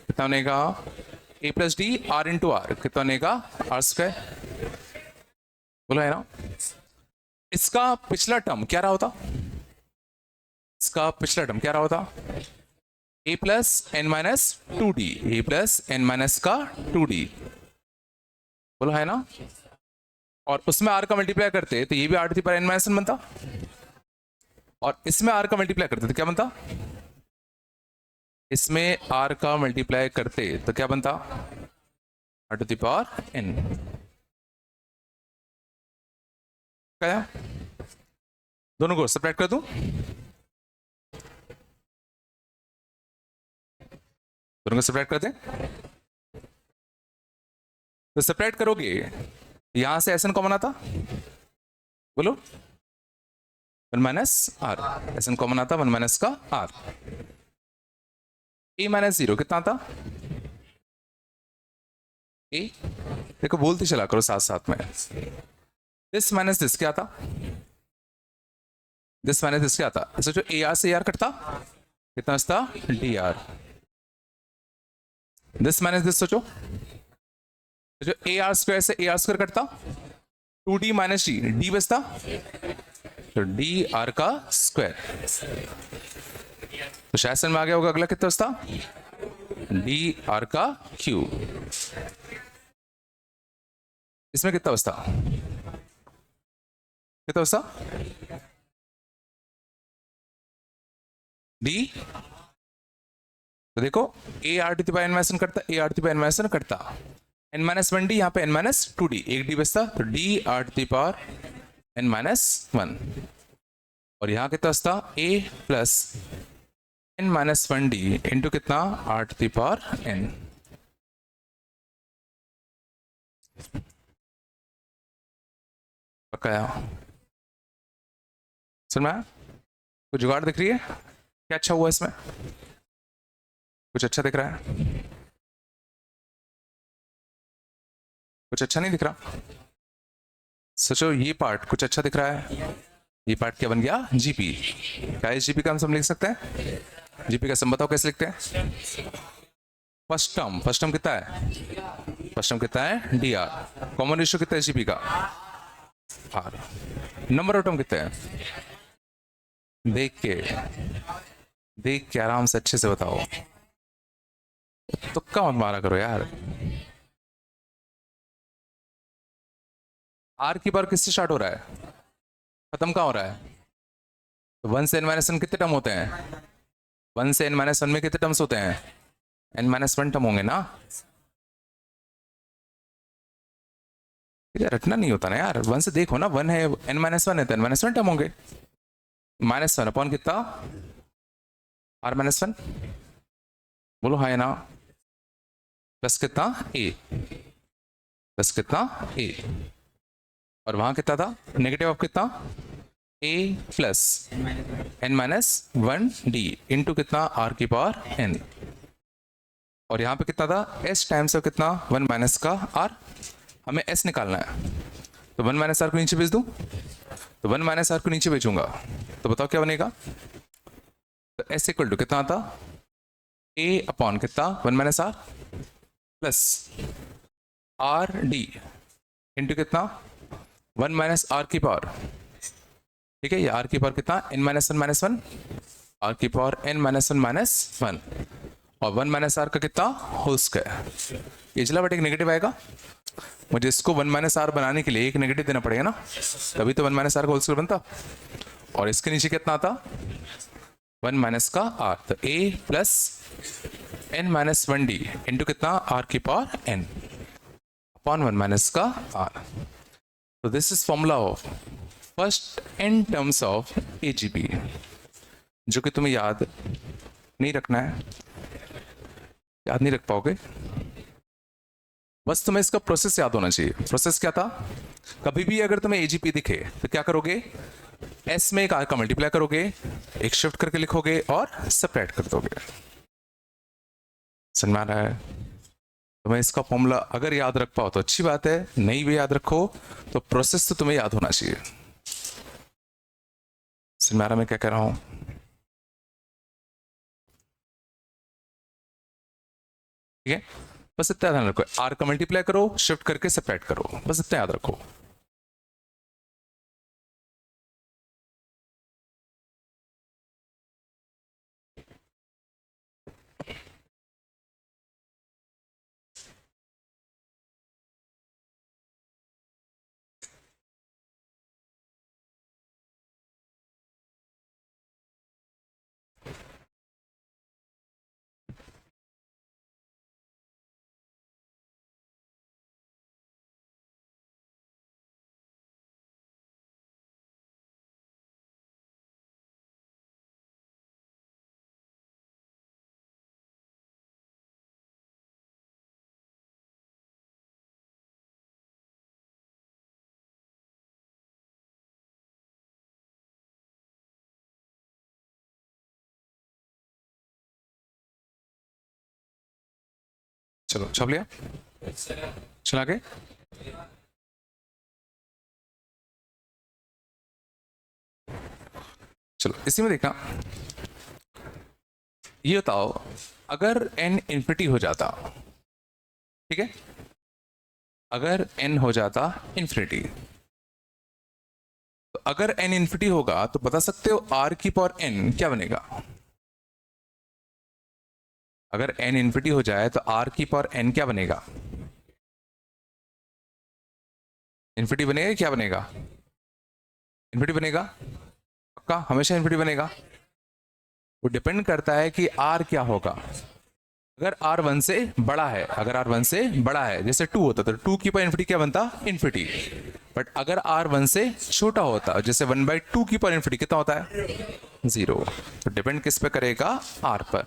कितना बनेगा a plus D R into R, कितना बनेगा आर स्क्वायर। बोला है ना। इसका पिछला टर्म क्या रहा होता, इसका पिछला टर्म क्या रहा होता, a plus N minus two D, A plus N minus का टू डी, बोला है ना। और उसमें r का मल्टीप्लाई करते तो ये भी r to the power n minus one बनता, और इसमें r का मल्टीप्लाई करते तो क्या बनता, इसमें r का मल्टीप्लाई करते तो क्या बनता, r to the power n। क्या दोनों को सेपरेट कर दूं, दोनों को सेपरेट कर दें, तो सेपरेट करोगे यहां से एस एन कॉमन आता, बोलो one minus R, S N common आता वन माइनस का आर, ए माइनस जीरो कितना आता ए, देखो बोलते चला करो साथ साथ में, दिस माइनस दिस क्या आता, दिस माइनस दिस क्या आता, सोचो ए आर से आर कटता कितना बचता D R, this minus this सोचो, जो ए आर स्क्वायर से ए आर स्क्वायर कटता, two D minus D, D बचता तो डी आर का स्क्वायर, तो शायद में आ गया होगा अगला कितना बचता डी आर का क्यूब, इसमें कितना बचता, कितना बचता डी, तो देखो A R T power N minus one करता, A R T power N minus one करता, एन माइनस वन डी, यहाँ पे एन माइनस टू डी, एक डी बचता तो D R T power N minus one, और यहाँ कितना बचता A plus N minus one D into कितना आर टी पावर एन। पक्का सुन में कुछ जुगाड़ दिख रही है, क्या अच्छा हुआ इसमें, कुछ अच्छा दिख रहा है, कुछ अच्छा नहीं दिख रहा, सोचो ये पार्ट कुछ अच्छा दिख रहा है, ये पार्ट क्या बन गया जीपी, क्या है जीपी का हम लिख सकते हैं, जीपी का सम बताओ कैसे लिखते हैं, फर्स्ट टर्म कितना है, फर्स्ट टर्म कितना है डी आर, कॉमन रेशियो कितना है जीपी का आर, नंबर ऑफ टर्म कितने हैं, देख के आराम से अच्छे से बताओ, तुक्का मत मारा करो यार। आर की पावर किससे स्टार्ट हो रहा है, खत्म कहाँ हो रहा है, तो वन से एन माइनस वन कितने टर्म होते हैं, वन से एन माइनस वन में कितने टर्म्स होते हैं, एन माइनस वन टर्म होंगे ना, रटना नहीं होता ना यार, वन से देखो ना, वन है एन माइनस वन है तो एन माइनस वन टर्म होंगे, माइनस वन अपॉन कितना आर माइनस वन, बोलो हाँ है ना, प्लस कितना ए, प्लस कितना ए, और वहां कितना था नेगेटिव ऑफ कितना A plus N minus one D into कितना आर की पावर एन, और यहाँ पे कितना था एस टाइम्स ऑफ कितना वन माइनस का आर, हमें एस निकालना है, तो वन माइनस आर को नीचे भेज दूं, तो वन माइनस आर को नीचे भेजूंगा तो बताओ क्या बनेगा, तो एस इक्वल टू कितना आता ए अपॉन कितना one minus R plus R D into कितना वन माइनस आर की पावर, ठीक है, ये आर की पावर कितना एन माइनस वन, आर की पावर एन माइनस वन, और वन माइनस आर का कितना होल स्क्वायर, ये चला बट एक नेगेटिव आएगा, मुझे इसको वन माइनस आर बनाने के लिए एक नेगेटिव देना पड़ेगा ना, तभी तो वन माइनस आर का होल स्क्वायर बनता, और इसके नीचे कितना आता वन माइनस का आर, तो A plus N minus one D into कितना आर की power N upon one minus का आर, तो this is formula of first N terms of AGP, जो कि तुम्हें याद नहीं रखना है, याद नहीं रख पाओगे, बस तुम्हें इसका प्रोसेस याद होना चाहिए। प्रोसेस क्या था, कभी भी अगर तुम्हें एजीपी दिखे तो क्या करोगे, एस में एक आर का मल्टीप्लाई करोगे, एक शिफ्ट करके लिखोगे और सेपरेट कर दोगे, समझ में आ रहा है, तुम्हें इसका फॉर्मूला अगर याद रख पाओ तो अच्छी बात है, नहीं भी याद रखो तो प्रोसेस तो तुम्हें याद होना चाहिए, समझ में आ रहा मैं क्या कह रहा हूं। ठीक है, बस इतना ध्यान रखो, आर का मल्टीप्लाई करो, शिफ्ट करके सेपरेट करो, बस इतना याद रखो। चलो छाप लिया, चला के चलो इसी में देखना, ये बताओ अगर n इन्फिनिटी हो जाता, ठीक है, अगर n हो जाता इन्फिनिटी, तो अगर n इन्फिनिटी होगा तो बता सकते हो r की पावर n क्या बनेगा? अगर n इन्फिनिटी हो जाए तो r की पावर n क्या बनेगा? इन्फिनिटी बनेगा, क्या बनेगा? इन्फिनिटी बनेगा, पक्का हमेशा इन्फिनिटी बनेगा। वो डिपेंड करता है कि r क्या होगा। अगर r 1 से बड़ा है, अगर r 1 से बड़ा है, जैसे 2 होता तो 2 की पावर इन्फिनिटी क्या बनता? इन्फिनिटी। बट अगर r 1 से छोटा होता, जैसे 1/2 की पावर इन्फिनिटी कितना होता है? 0। तो डिपेंड किस पे करेगा? r पर।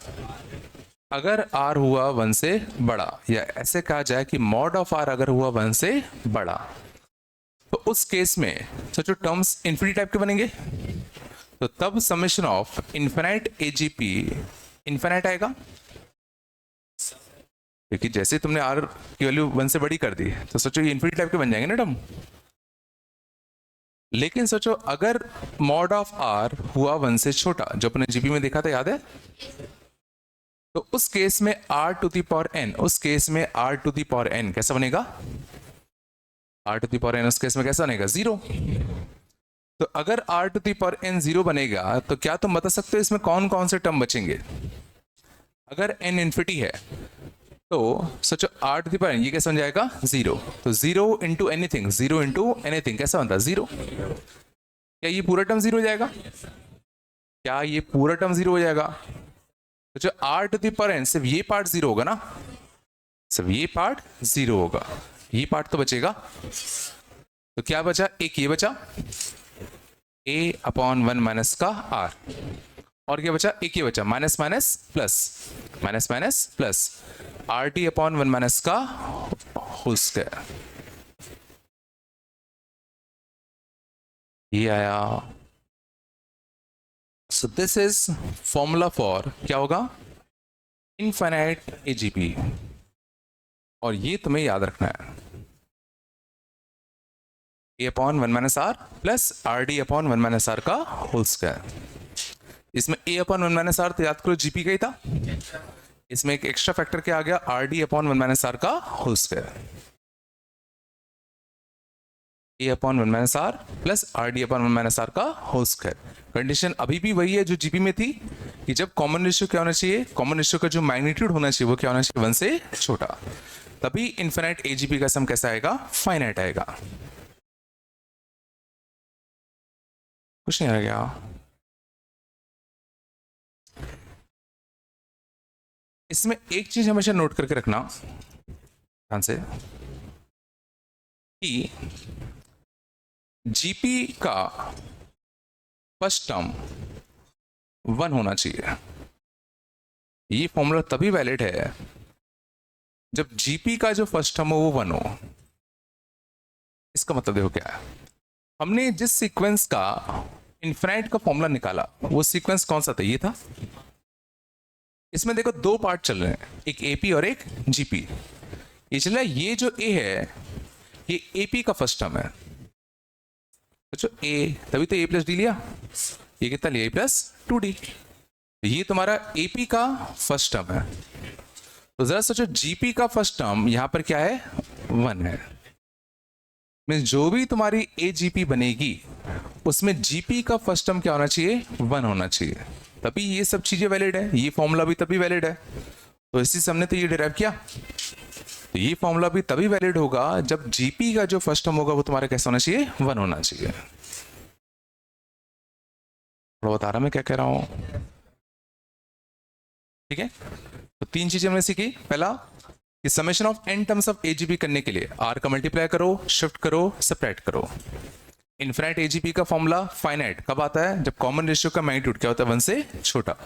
अगर r हुआ 1 से बड़ा, या ऐसे कहा जाए कि मॉड ऑफ r अगर हुआ 1 से बड़ा, तो उस केस में सोचो टर्म्स इन्फिनिटी टाइप के बनेंगे, तो तब summation of infinite AGP infinite आएगा, क्योंकि जैसे तुमने r की वैल्यू 1 से बड़ी कर दी तो सोचो ये इन्फिनिटी टाइप के बन जाएंगे ना टर्म। लेकिन सोचो अगर मॉड ऑफ r हुआ 1 से छोटा, जो अपने जीपी में देखा था, याद है, तो उस केस में r to the power n, उस केस में r to the power n कैसा बनेगा? r to the power n उस केस में कैसा बनेगा? 0। तो अगर r to the power n 0 बनेगा तो क्या तुम बता सकते हो इसमें कौन कौन से टर्म बचेंगे? अगर n इन्फिनिटी है तो सोचो r to the power n, ये कैसा बन जाएगा? 0। तो 0 इंटू एनीथिंग, 0 इंटू एनीथिंग कैसा बनता है? 0। क्या ये पूरा टर्म 0 हो जाएगा? क्या ये पूरा टर्म 0 हो जाएगा? तो जो r to the power n, सिर्फ ये पार्ट 0 होगा ना, सिर्फ ये पार्ट 0 होगा, ये पार्ट तो बचेगा। तो क्या बचा? एक ये बचा a/1 माइनस का r, और क्या बचा? एक ये बचा minus minus plus, minus minus plus RT/1 minus का होल स्क्वायर। ये आया। So this is formula for क्या होगा? Infinite AGP. और ये तुम्हें याद रखना है, a/1 minus r plus RD/1 minus r का होल स्क्वायर। इसमें a/1 माइनस r तो याद करो जीपी का ही था, इसमें एक एक्स्ट्रा फैक्टर क्या आ गया? RD/1 माइनस r का whole square. a/1 minus r plus RD/1 minus r का होल स्क्वायर। कंडीशन अभी भी वही है जो जीपी में थी, कि जब कॉमन रेशियो क्या होना चाहिए? कॉमन रेशियो का जो मैग्नीट्यूड होना चाहिए वो क्या होना चाहिए? 1 से छोटा। तभी इनफिनाइट एजीपी का सम कैसा आएगा? फाइनाइट आएगा। कुछ नहीं आ गया। इसमें एक चीज हमेशा नोट करके रखना ध्यान से, कि जीपी का फर्स्ट टर्म 1 होना चाहिए। ये फॉर्मूला तभी वैलिड है जब जीपी का जो फर्स्ट टर्म हो वो 1 हो। इसका मतलब देखो क्या है, हमने जिस सीक्वेंस का इनफिनाइट का फॉर्मूला निकाला वो सीक्वेंस कौन सा था? ये था। इसमें देखो दो पार्ट चल रहे हैं, एक एपी और एक जीपी। इसलिए ये जो ए है ये एपी का फर्स्ट टर्म है, तो ए, तभी तो ए प्लस डी लिया। ये कितना लिया? ए प्लस 2d। ये तुम्हारा एपी का फर्स्ट टर्म है। तो जरा सोचो जीपी का फर्स्ट टर्म यहां पर क्या है, 1 है। मीन्स जो भी तुम्हारी एजीपी बनेगी उसमें जीपी का फर्स्ट टर्म क्या होना चाहिए, 1 होना चाहिए, तभी ये सब चीजें वैलिड है, ये फॉर्मूला भी तभी वैलिड है। तो इसी से हमने तो ये डिराइव किया। तो ये फॉर्मूला भी तभी वैलिड होगा जब जीपी का जो फर्स्ट टर्म होगा वो तुम्हारा कैसा होना चाहिए, 1 होना चाहिए। थोड़ा बता रहा मैं क्या कह रहा हूं, ठीक है। तो 3 चीजें हमने सीखी। पहला कि summation of n terms of AGP करने के लिए r का मल्टीप्लाई करो, शिफ्ट करो, सबट्रैक्ट करो। इनफिनाइट एजीपी का फॉर्मूला फाइनाइट कब आता है, जब कॉमन रेशियो का मैग्नीट्यूड क्या होता है, 1 से छोटा।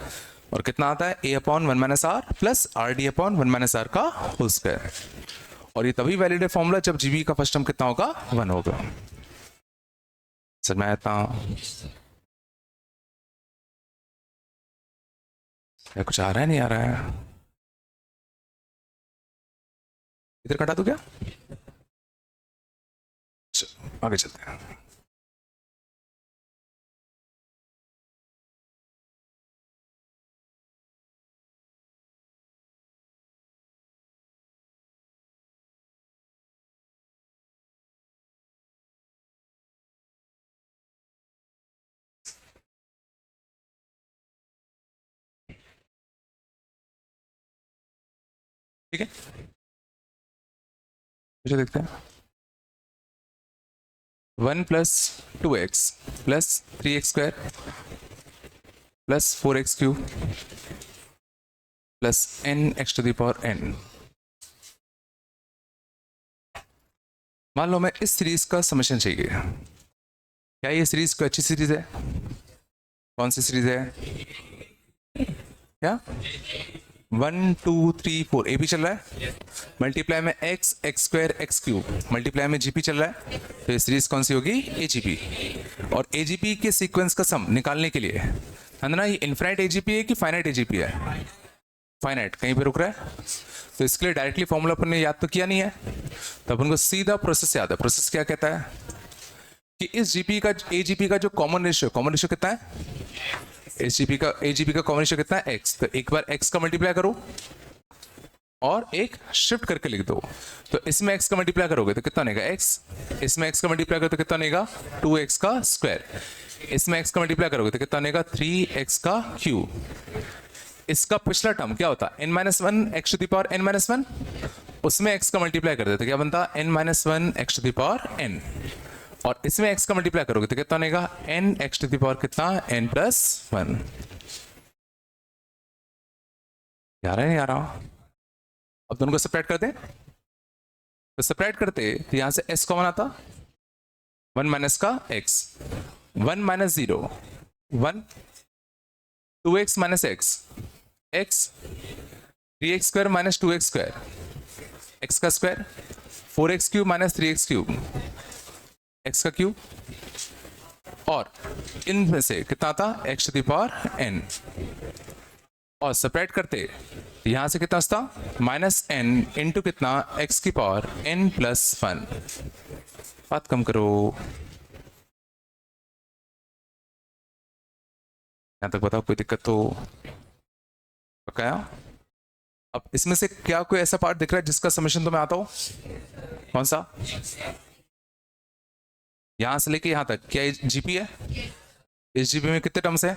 और कितना आता है, a/1 - r plus rd/1 - r का होल स्क्वायर। और ये तभी वैलिड है फॉर्मूला जब जीबी का फर्स्ट टर्म कितना होगा, 1 होगा। सर मैं आता कुछ आ रहा है, नहीं आ रहा है, इधर कटा दो क्या, आगे चलते हैं। ठीक है, मुझे देखते हैं। 1 + 2x + 3x² + 4x³ + nx⁴n। मान लो मैं इस सीरीज का समेशन चाहिए। क्या ये सीरीज कोई अच्छी सीरीज है, कौन सी सीरीज है, क्या 1 2 3 4 ए भी चल रहा है, मल्टीप्लाई में x² x³ मल्टीप्लाई में जीपी चल रहा है, तो ये सीरीज कौन सी होगी, एजीपी। और एजीपी के सीक्वेंस का सम निकालने के लिए है ना, ये इनफिनाइट एजीपी है कि फाइनाइट एजीपी है, फाइनाइट कहीं पे रुक रहा है। तो इसके लिए डायरेक्टली फॉर्मूला अपन ने याद तो किया नहीं है, तो अपन को सीधा प्रोसेस याद है। प्रोसेस क्या कहता है कि इस जीपी का एजीपी का जो कॉमन रेशियो कितना है, एजीपी का कॉमन रेशियो कितना है, x। तो एक बार x का मल्टीप्लाई करो और एक शिफ्ट करके लिख दो। तो इसमें x का मल्टीप्लाई करोगे तो कितना बनेगा x, इसमें x का मल्टीप्लाई करोगे तो कितना बनेगा 2x का स्क्वायर, इसमें x का मल्टीप्लाई करोगे तो कितना बनेगा 3x का क्यूब। इसका पिछला टर्म क्या होता है, n-1 x⁴n-1, उसमें x का मल्टीप्लाई कर देते क्या बनता n-1 x⁴n। और इसमें x का मल्टीप्लाई करोगे तो कितना बनेगा n x⁴ कितना n+1। यार है नहीं आ रहा, अब दोनों को सेपरेट कर दे। तो सेपरेट करते तो यहां से s कॉमन आता, 1 माइनस का x, 1 - 0 1, 2x - x x, 3x² - 2x², x का स्क्वायर, 4x³ - 3x³ x का क्यूब। और इनमें से कितना आता x⁴n। और सेपरेट करते यहां से कितना था -n इंटू कितना x⁴n+1। बात कम करो, यहां तक बताओ कोई दिक्कत तो पकाया। अब इसमें से क्या कोई ऐसा पार्ट दिख रहा है जिसका समेशन तो मैं आता हूं, कौन सा, यहां से लेके यहां तक क्या जीपी है, इस जीपी में कितने टर्म्स है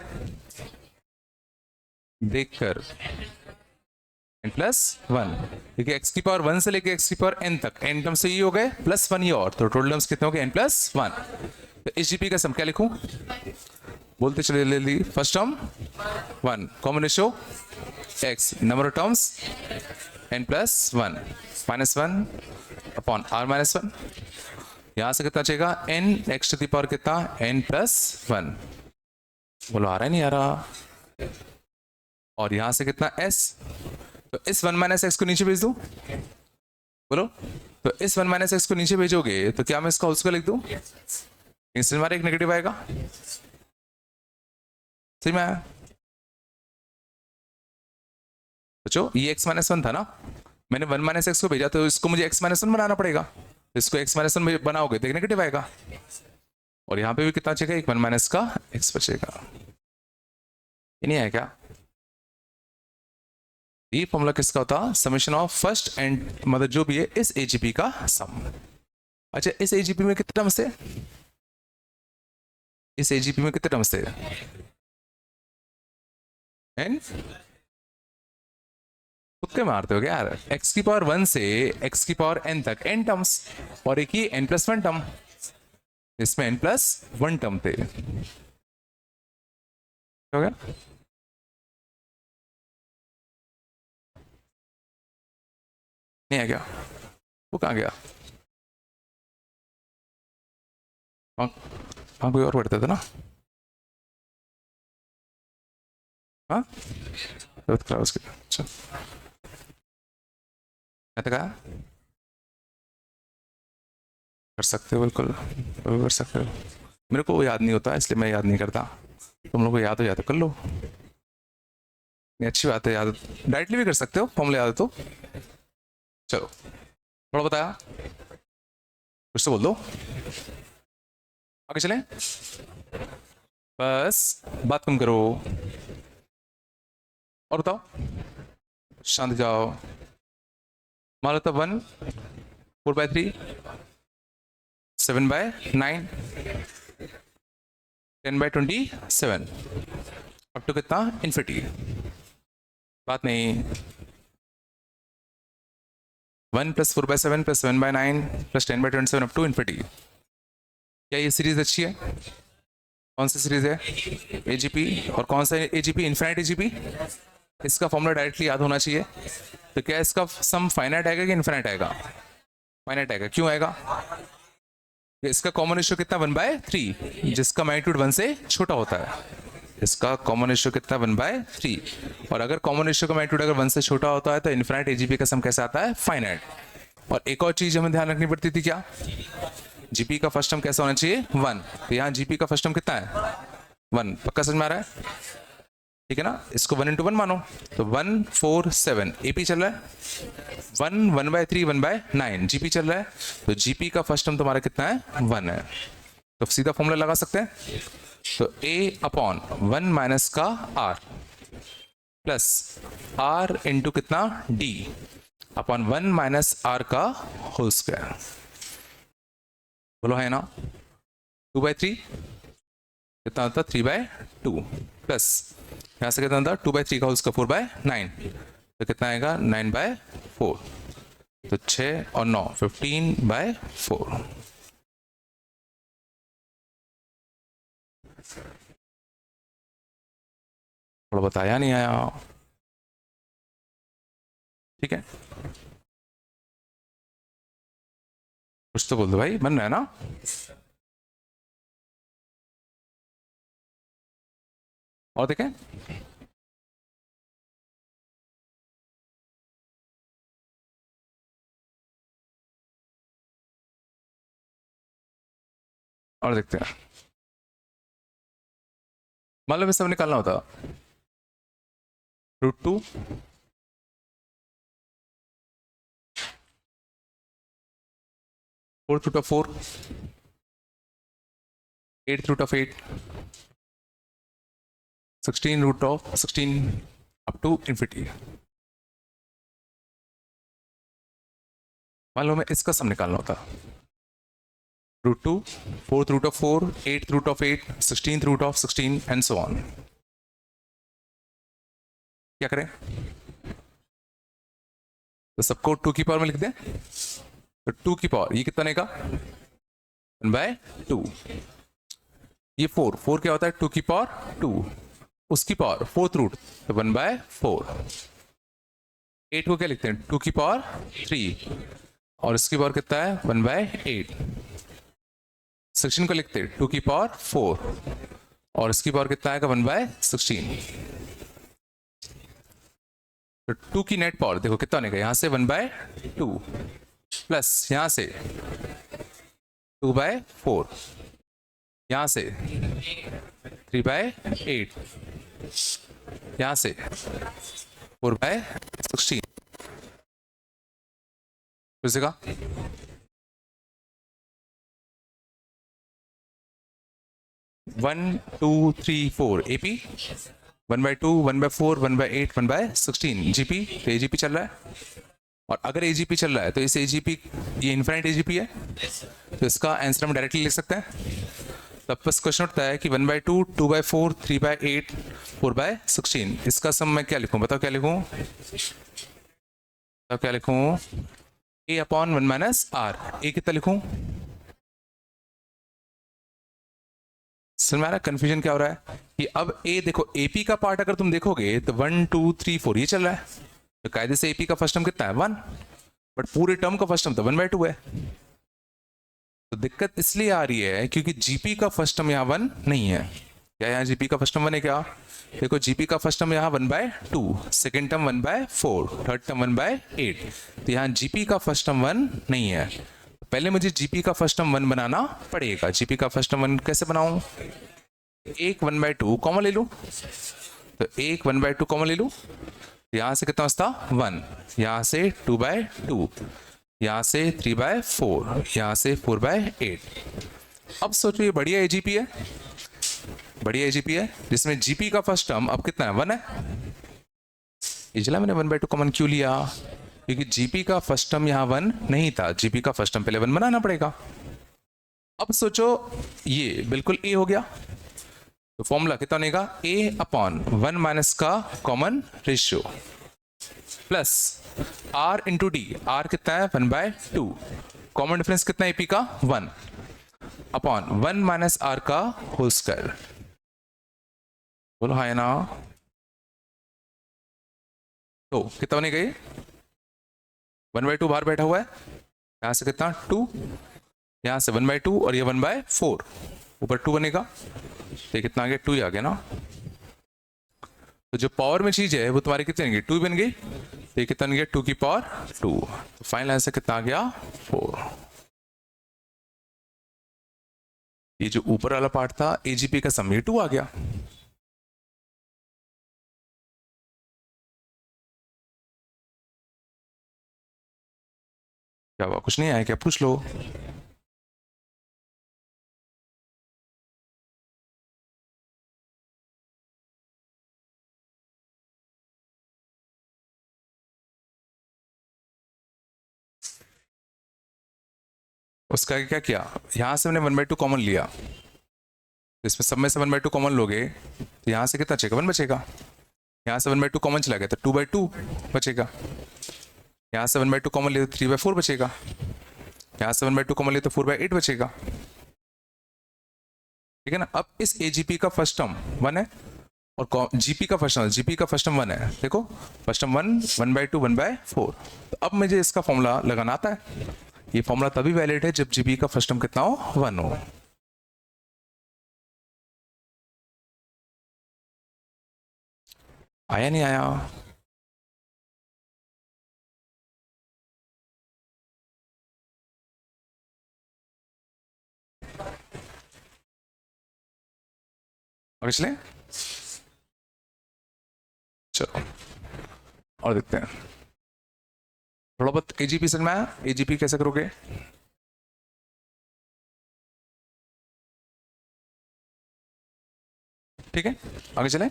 देखकर n+1, ठीक है, x⁴1 से लेके x⁴n तक n टर्म्स से ये हो गए +1 ये और, तो टोटल टर्म्स कितने हो गए n+1। तो इस जीपी का सम क्या लिखूं, बोलते चले ले first term 1 common ratio x, number of terms n+1 -1 upon r-1। यहां से कितना चाहिएगा n x⁴ कितना n+1। बोलो आ रहा है नहीं आ रहा। और यहां से कितना s, तो इस 1 - x को नीचे भेज दूं, बोलो, तो इस 1 - x को नीचे भेजोगे तो क्या मैं इसका होल स्क्वायर लिख दूं, इंस्टेंट मारे एक नेगेटिव आएगा, सही में आया। बच्चों ये x-1 था ना, मैंने 1 - x को भेजा तो इसको मुझे x-1 बनाना पड़ेगा, इसको x-1 बनाओगे तो नेगेटिव आएगा। और यहां पे भी कितना बचेगा, एक 1 - का x बचेगा, ये नहीं है क्या। ये फॉर्मूला किसका होता? समेशन ऑफ फर्स्ट एंड मतलब जो भी है इस एजीपी का सम। अच्छा, इस एजीपी में कितने टर्म्स थे? इस एजीपी में कितने टर्म्स थे? एन तुक्के मारते हो क्या यार? एक्स की पावर 1 से एक्स की पावर n तक n टर्म्स, और एक ही n+1 टर्म, इसमें n+1 टर्म थे। हो गया? नहीं आ गया? वो कहाँ गया? हाँ कोई और पढ़ता था ना? हाँ उसके अच्छा कहा कर सकते हो, बिल्कुल बिल्कुल कर सकते हो। मेरे को याद नहीं होता इसलिए मैं याद नहीं करता, तुम लोग को याद हो जाता कर लो। नहीं, अच्छी बात है, याद डायरेक्टली भी कर सकते हो, फॉर्मूला याद है तो। चलो थोड़ा बताया, कुछ तो बोल दो, आगे चलें। बस बात कम करो और बताओ, शांत जाओ। मान लो तो 1 4/3 7/9 10/27 अप टू कितना? इन्फिनिटी। बात नहीं, 1 + 4/7 + 7/9 + 10/27 अप टू इन्फिनिटी। क्या ये सीरीज अच्छी है? कौन सी सीरीज है? एजीपी। और कौन सा एजीपी? Infinite AGP. इसका फॉर्मूला डायरेक्टली याद होना चाहिए। तो क्या इसका सम फाइनाइट आएगा कि इन्फिनिट आएगा? फाइनाइट आएगा। क्यों आएगा? इसका कॉमन रेशियो कितना? 1/3, जिसका मैग्नीट्यूड 1 से छोटा होता है। इसका कॉमन रेशियो कितना? 1/3। और अगर कॉमन रेशियो का मैग्नीट्यूड अगर 1 से छोटा होता है तो इन्फिनिट एजीपी का सम कैसा आता है? फाइनाइट। और एक और चीज हमें ध्यान रखनी पड़ती थी, क्या? जीपी का फर्स्ट टर्म कैसा होना चाहिए? 1। तो यहाँ जीपी का फर्स्ट टर्म कितना है? 1। पक्का समझ में आ रहा है? ठीक है ना? इसको 1 × 1 मानो, तो 1 4 7 एपी चल रहा है, 1 1/3 1/9 जीपी चल रहा है। तो जीपी का फर्स्ट टर्म तुम्हारा कितना है? 1 है। तो सीधा फॉर्मूला लगा सकते हैं। तो a/1 - का r प्लस r इंटू कितना? d अपॉन 1 - r का होल स्क्वायर। बोलो है ना? 2/3 कितना होता? 3/2 प्लस यहाँ से कितना होता? 2/3 का होल स्क्वायर 4/9, तो कितना आएगा? 9/4। तो 6 और 9 15/4। थोड़ा बताया नहीं आया? ठीक है, कुछ तो बोल दो भाई, बन रहा है ना? और देखें, और देखते हैं। मान लो मैं सब निकालना होता, √2 4/4 8/8 16 अप टू इन्फिनिटी। मान लो मैं इसका सम निकालना होता, √2 4/4 8/8 16 एंड सो ऑन। क्या करें? तो सबको 2 की पावर में लिख दें। तो 2 की पावर ये कितना आएगा? 1/2। ये 4 क्या होता है? 2 की पावर 2, उसकी पावर 4th रूट, तो 1/4। 8 को क्या लिखते हैं? 2 की पावर 3, और इसकी पावर कितना है? 1/8। 16 को लिखते हैं 2 की पावर 4, और इसकी पावर कितना आएगा? 1/16। तो 2 की नेट पावर देखो कितना आएगा? यहाँ से 1/2 प्लस यहाँ से 2/4, यहाँ से 3/8, यहाँ से 4/16। का 1 2 3 4 एपी 1/2, 1/4, 1/8, 1/16 जीपी, तो एजीपी चल रहा है। और अगर एजीपी चल रहा है तो इस एजीपी, ये इनफाइनाइट एजीपी है, तो इसका आंसर हम डायरेक्टली लिख सकते हैं। तब बस क्वेश्चन उठता है कि 1/2, 2/4, 3/8, 4/16, इसका सम मैं क्या लिखूं? बताओ क्या लिखूं? बताओ क्या लिखूं? a upon 1 minus R. A कितना लिखूं? समझ में आ रहा है कंफ्यूजन क्या हो रहा है? कि अब ए देखो, एपी का पार्ट अगर तुम देखोगे तो 1 2 3 4 ये चल रहा है, तो कायदे से एपी का फर्स्ट टर्म कितना है? 1। बट पूरे टर्म का फर्स्ट टर्म तो 1/2 है। तो दिक्कत इसलिए आ रही है क्योंकि जीपी का फर्स्ट टर्म यहाँ 1 नहीं है। क्या यहाँ जीपी का फर्स्ट टर्म 1 है क्या? देखो जीपी का फर्स्ट टर्म यहाँ 1/2, सेकेंड टर्म 1/4, थर्ड टर्म 1/8, तो यहाँ जीपी का फर्स्ट टर्म 1 नहीं है। पहले मुझे जीपी का फर्स्ट टर्म 1 बनाना पड़ेगा। जीपी का फर्स्ट टर्म 1 कैसे बनाऊं? एक 1/2 कॉमन ले लूं, तो एक 1/2 कॉमन ले लूं, यहां से कितना बचता? 1, यहां से 2/2, यहां से 3/4, यहां से 4/8। अब सोचो ये बढ़िया एजीपी है, बढ़िया एजीपी है जिसमें जीपी का फर्स्ट टर्म अब कितना है? 1 है। इसलिए मैंने 1/2 कॉमन क्यों लिया? क्योंकि जीपी का फर्स्ट टर्म यहाँ 1 नहीं था, जीपी का फर्स्ट टर्म पहले 1 बनाना पड़ेगा। अब सोचो ये बिल्कुल ए हो गया, तो फॉर्मूला कितना बनेगा? ए अपॉन 1 माइनस का common ratio plus R into D. R कितना है? 1/2। कॉमन डिफरेंस कितना है? एपी का 1 अपॉन 1 माइनस आर का होल स्क्वायर। बोलो हाँ या ना? तो कितना बनेगा? ये 1/2 बाहर बैठा हुआ है, यहां से कितना? 2, यहां से 1/2 और ये 1/4, ऊपर 2 बनेगा, तो ये कितना आ गया? 2 ही आ गया ना। तो जो पावर में चीज है वो तुम्हारी कितनी बन गई? 2 बन गई, तो ये कितना बन गया? 2 की पावर 2। तो फाइनल आंसर कितना आ गया? 4। ये जो ऊपर वाला पार्ट था एजीपी का सम, ये 2 आ गया। क्या हुआ? कुछ नहीं आया क्या? पूछ लो। उसका क्या किया? यहां से मैंने 1/2 कॉमन लिया, तो इसमें सब में से 1/2 कॉमन लोगे तो यहां से कितना बचेगा? 1 बचेगा। यहाँ से 1/2 कॉमन चला गया तो 2/2 बचेगा। यहाँ से 1/2 कॉमन ले तो 3/4 बचेगा। यहाँ से 1/2 कॉमन ले तो 4/8 बचेगा। ठीक है ना? अब इस एजीपी का फर्स्ट टर्म 1 है और जीपी का फर्स्ट टर्म 1 है। देखो फर्स्ट टर्म 1, 1/2, 1/4। तो अब मुझे इसका फॉर्मूला लगाना आता है। ये फॉर्मूला तभी वैलिड है जब जीपी का फर्स्ट टर्म कितना हो? 1 हो। आया नहीं आया? और इसलिए चलो और देखते हैं। थोड़ा बहुत एजीपी समझ में आया? एजीपी कैसे करोगे? ठीक है, आगे चलें।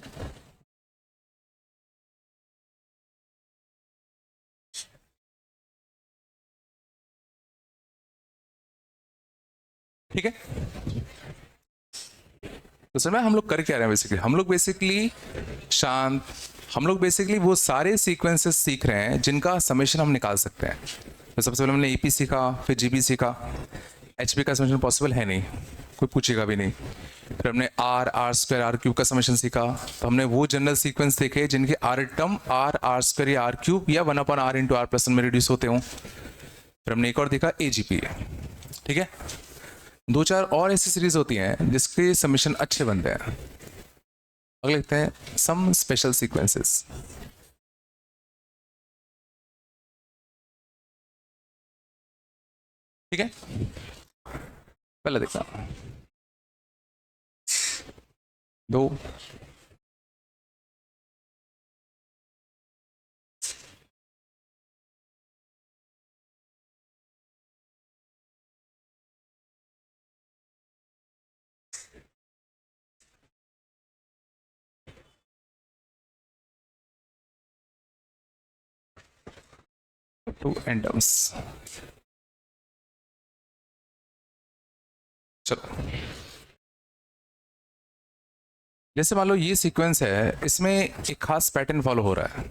ठीक है, तो सर में हम लोग कर क्या रहे हैं? बेसिकली हम लोग बेसिकली वो सारे सीक्वेंसेस सीख रहे हैं जिनका समेशन हम निकाल सकते हैं। तो सबसे पहले हमने एपी सीखा, फिर जीपी सीखा। एचपी का समेशन पॉसिबल है नहीं, कोई पूछेगा भी नहीं। फिर हमने आर स्क्वायर आर क्यूब का समेशन सीखा, तो हमने वो जनरल सीक्वेंस देखे जिनके आर टर्म आर स्क्वायर या आर क्यूब या 1/r इंटू आर प्लस में रिड्यूस होते हों। फिर हमने एक और देखा एजीपी। ठीक है, दो चार और ऐसी सीरीज होती हैं जिसके समीशन अच्छे बनते हैं। अगले लिखते हैं सम स्पेशल सीक्वेंसेस। ठीक है, पहले देखना। दो, टू एन टर्म्स। चलो, जैसे मान लो ये सीक्वेंस है, इसमें एक खास पैटर्न फॉलो हो रहा है,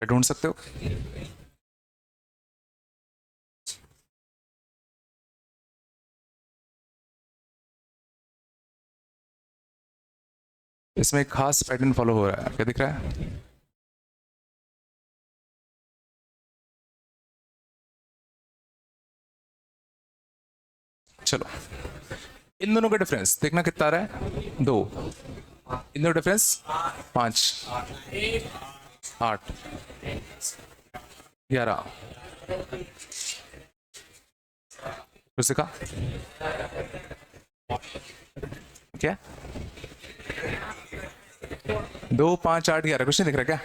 ढूंढ सकते हो? इसमें एक खास पैटर्न फॉलो हो रहा है, क्या दिख रहा है? चलो, इन दोनों का डिफरेंस देखना कितना आ रहा है, 2। इन दोनों डिफरेंस 5, 8, 11। फिर से कहा क्या, 2, 5, 8, 11 कुछ नहीं दिख रहा क्या?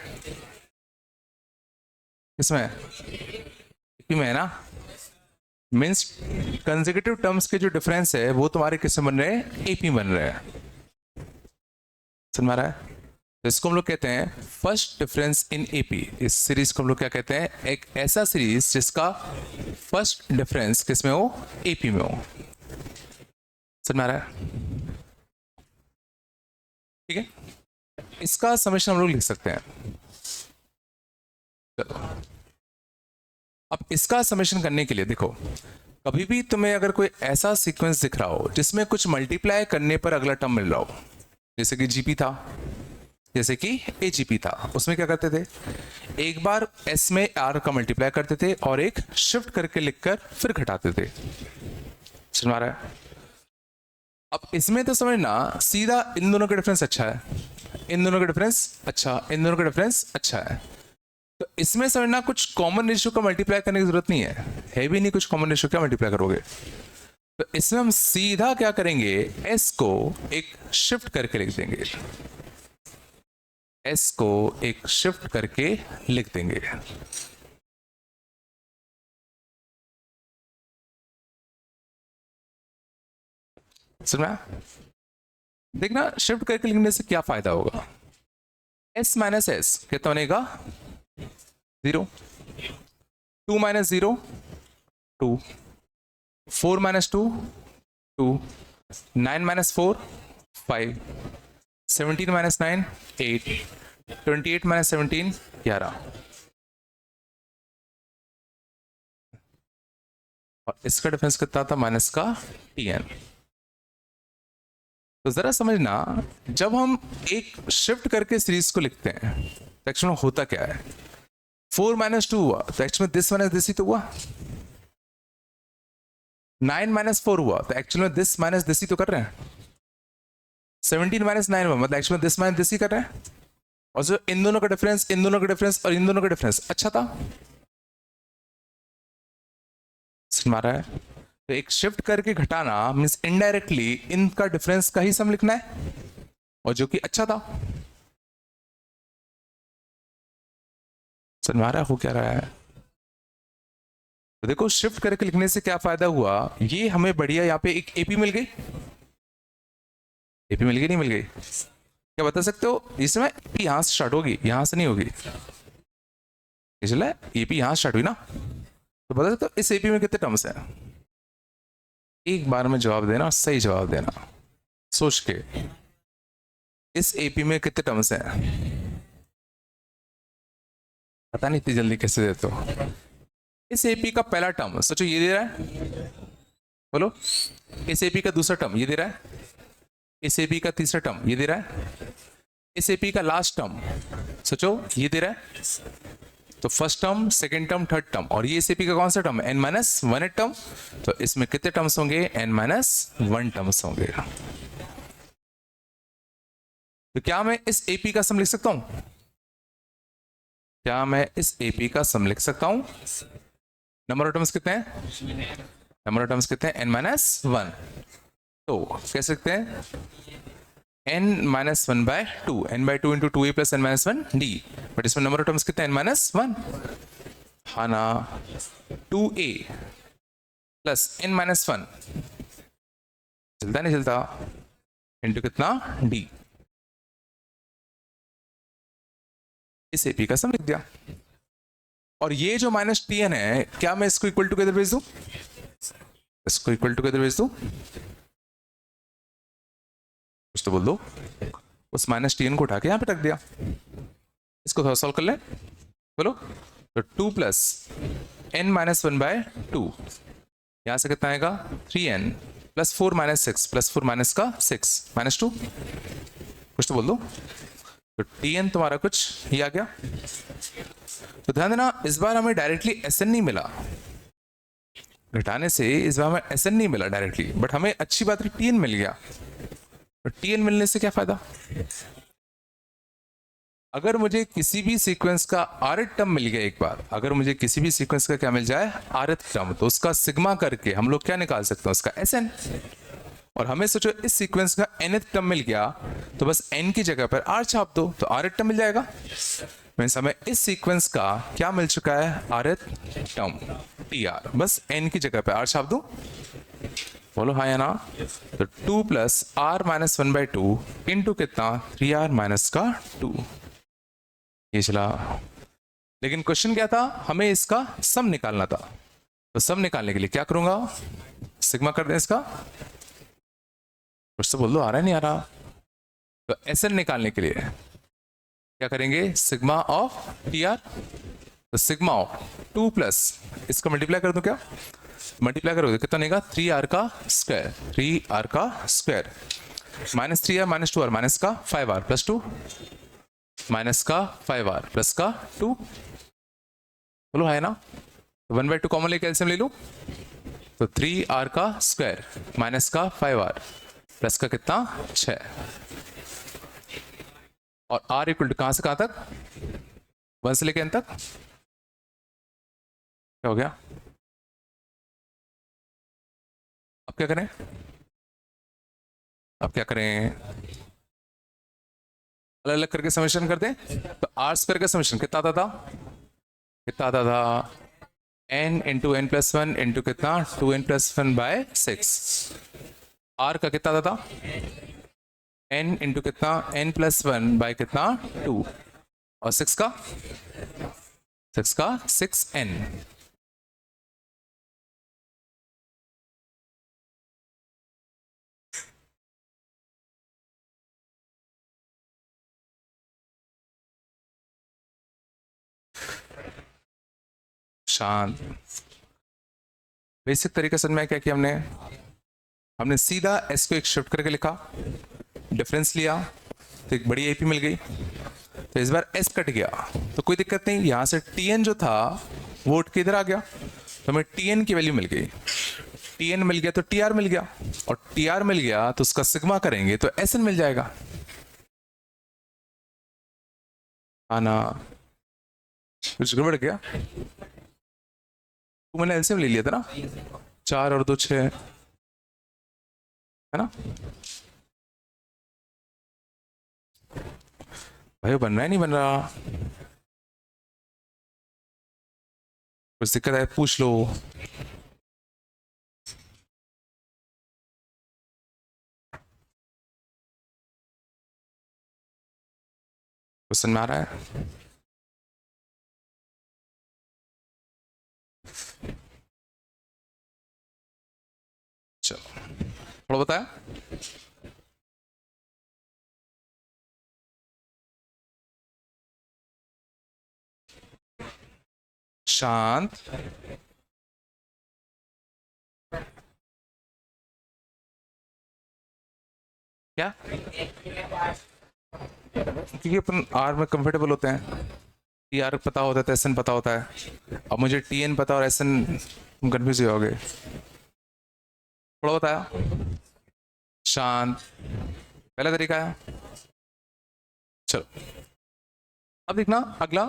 इसमें एपी में है ना, मीन्स कंसेक्यूटिव टर्म्स के जो डिफरेंस है वो तुम्हारे किस में बन रहे हैं, एपी बन रहे हैं। समझ में आ रहा है? तो इसको हम लोग कहते हैं फर्स्ट डिफरेंस इन एपी। इस सीरीज को हम लोग क्या कहते हैं, एक ऐसा सीरीज जिसका फर्स्ट डिफरेंस किस में हो, एपी में हो। समझ में आ रहा है? ठीक है, इसका समेशन हम लोग लिख सकते हैं। चलो, अब इसका समेशन करने के लिए देखो, कभी भी तुम्हें अगर कोई ऐसा सीक्वेंस दिख रहा हो जिसमें कुछ मल्टीप्लाई करने पर अगला टर्म मिल रहा हो, जैसे कि जीपी था, जैसे कि एजीपी था, उसमें क्या करते थे, एक बार एस में आर का मल्टीप्लाई करते थे और एक शिफ्ट करके लिखकर फिर घटाते थे। समझ में आ रहा है? अब इसमें तो समझना, सीधा इन दोनों का डिफरेंस अच्छा है, इन दोनों का डिफरेंस अच्छा, इन दोनों का डिफरेंस अच्छा है, तो इसमें समझना कुछ कॉमन रेशियो का मल्टीप्लाई करने की जरूरत नहीं है भी नहीं, कुछ कॉमन रेशियो क्या मल्टीप्लाई करोगे। तो इसमें हम सीधा क्या करेंगे, एस को एक शिफ्ट करके लिख देंगे, एस को एक शिफ्ट करके लिख देंगे। सुना? देखना शिफ्ट करके लिखने से क्या फायदा होगा, एस माइनस एस कितना बनेगा, 0, 2 minus 0, 2, 4 minus 2, 2, 9 minus 4, 5, 17 minus 9, 8, 28 minus 17, 11। और इसका डिफरेंस कितना था, माइनस का tn। तो जरा समझना, जब हम एक शिफ्ट करके सीरीज को लिखते हैं तो एक्चुअली में होता क्या है, 4 माइनस 2 हुआ तो एक्चुअली में दिस माइनस दिस ही तो हुआ, 9 माइनस 4 हुआ तो एक्चुअली में दिस माइनस दिस ही तो कर रहे हैं, 17 माइनस 9 हुआ मतलब एक्चुअली में दिस माइनस दिस ही कर रहे हैं। और जो इन दोनों का डिफरेंस, इन दोनों का डिफरेंस और इन दोनों का डिफरेंस अच्छा था, मारा है। तो एक शिफ्ट करके घटाना मींस इनडायरेक्टली इनका डिफरेंस का ही सम लिखना है, और जो कि अच्छा था। समझ में आ रहा है हो क्या रहा है? तो देखो शिफ्ट करके लिखने से क्या फायदा हुआ, ये हमें बढ़िया यहाँ पे एक एपी मिल गई, एपी मिल गई नहीं मिल गई, क्या बता सकते हो? इस समय एपी यहां से स्टार्ट होगी, यहां से नहीं होगी, चला एपी यहां स्टार्ट हुई ना, तो बता सकते हो इस एपी में कितने टर्म्स हैं? एक बार में जवाब देना, सही जवाब देना सोच के, इस एपी में कितने टर्म्स हैं? पता नहीं इतनी जल्दी कैसे देते हो। इस एपी का पहला टर्म सोचो ये दे रहा है, बोलो। इस एपी का दूसरा टर्म ये दे रहा है, इस एपी का तीसरा टर्म ये दे रहा है, इस एपी का लास्ट टर्म सोचो ये दे रहा है। तो first term, second term, third term, और ये इस एपी का कौन सा टर्म है, n माइनस 1 टर्म। तो इसमें कितने टर्म्स होंगे, n माइनस 1 टर्म्स होंगे। तो क्या मैं इस एपी का सम लिख सकता हूं, क्या मैं इस एपी का सम लिख सकता हूं? नंबर ऑफ टर्म्स कितने हैं, नंबर ऑफ टर्म्स कितने हैं, n माइनस 1। तो कह सकते हैं n minus 1 by 2, n by 2 into 2a plus n minus 1 d, but इसमें नंबर ऑफ टर्म्स कितने हैं, n माइनस 1। हाँ ना, 2a प्लस n माइनस 1 चलता नहीं चलता, इंटू कितना d, इस एपी का सम लिख दिया। और ये जो माइनस टी एन है, क्या मैं इसको इक्वल टू किधर भेज दूं? इसको इक्वल टू किधर भेज दूं? कुछ तो बोल दो। उस माइनस टी एन को उठा के यहां पे रख दिया। इसको थोड़ा सॉल्व कर ले, बोलो। तो 2 प्लस एन माइनस 1/2, यहां से कितना आएगा? 3n plus 4 minus 6 plus 4 minus का 6 माइनस 2। कुछ तो बोल दो। तो tn तुम्हारा कुछ ये आ गया। तो ध्यान देना, इस बार हमें डायरेक्टली एसएन नहीं मिला, घटाने से इस बार हमें एसएन नहीं मिला डायरेक्टली, बट हमें अच्छी बात है टीएन मिल गया। तो टीएन मिलने से क्या फायदा? अगर मुझे किसी भी सीक्वेंस का आरथ टर्म मिल गया एक बार, अगर मुझे किसी भी सीक्वेंस का क्या मिल जाए? आरथ टर्म, तो उसका सिग्मा करके हम लोग क्या निकाल सकते हैं? उसका एसएन। और हमें सोचो इस सीक्वेंस का nth टर्म मिल गया, तो बस n की जगह पर r छाप दो, तो rth टर्म मिल जाएगा। मीन्स हमें इस सीक्वेंस का क्या मिल चुका है? rth टर्म tr, बस n की जगह पर r छाप दो। बोलो हाँ या ना? तो 2 प्लस r माइनस 1/2 इंटू कितना? 3r माइनस का 2। ये चला। लेकिन क्वेश्चन क्या था? हमें इसका सम निकालना था। तो सम निकालने के लिए क्या करूंगा? सिग्मा कर दें इसका। कुछ तो बोल दो, आ रहा है नहीं आ रहा? तो एसएन निकालने के लिए क्या करेंगे? Sigma of T R. तो सिग्मा ऑफ 2 प्लस इसको मल्टीप्लाई कर दूं क्या? मल्टीप्लाई करोगे कितना बनेगा? 3r का स्क्वायर, 3r का square minus 3r minus 2r minus का 5r प्लस 2 माइनस का 5r प्लस का 2। बोलो है ना? तो 1/2 कॉमन लेके एलसीएम ले लो। तो 3r का स्क्वायर माइनस का 5r प्लस का कितना? 6। और r इक्वल टू कहां से कहां तक? 1 से लेके n तक। क्या हो गया? अब क्या करें? अब क्या करें? अलग अलग करके समेशन कर दें। तो r स्क्वायर का समेशन कितना आता था? कितना आता था? n into N plus 1 into कितना? 2n plus 1/6। r का कितना आता था? n इंटू कितना? n प्लस 1 बाय कितना? 2। और 6 का? 6n। शांत। बेसिक तरीके से मैं क्या किया? हमने सीधा s को एक शिफ्ट करके लिखा, डिफरेंस लिया, तो एक बड़ी एपी मिल गई। तो इस बार s कट गया तो कोई दिक्कत नहीं, यहां से tn जो था वो उठ के इधर आ गया, तो हमें tn की वैल्यू मिल गई। tn मिल गया तो tr मिल गया, और tr मिल गया तो उसका सिग्मा करेंगे तो sn मिल जाएगा। आना कुछ गड़बड़ गया? मैंने एलसीएम ले लिया था ना, 4 और 2 6 है ना भाई? बन रहा है नहीं बन रहा? कुछ दिक्कत है पूछ लो। क्वेश्चन में आ रहा है? चलो थोड़ा बताया। शांत। क्या? क्योंकि अपन आर में कंफर्टेबल होते हैं, टी आर पता होता है तो एस एन पता होता है। अब मुझे टी एन पता और एस एन, तुम कन्फ्यूज हो गए। थोड़ा बताया। शांत। पहला तरीका है। चलो अब देखना अगला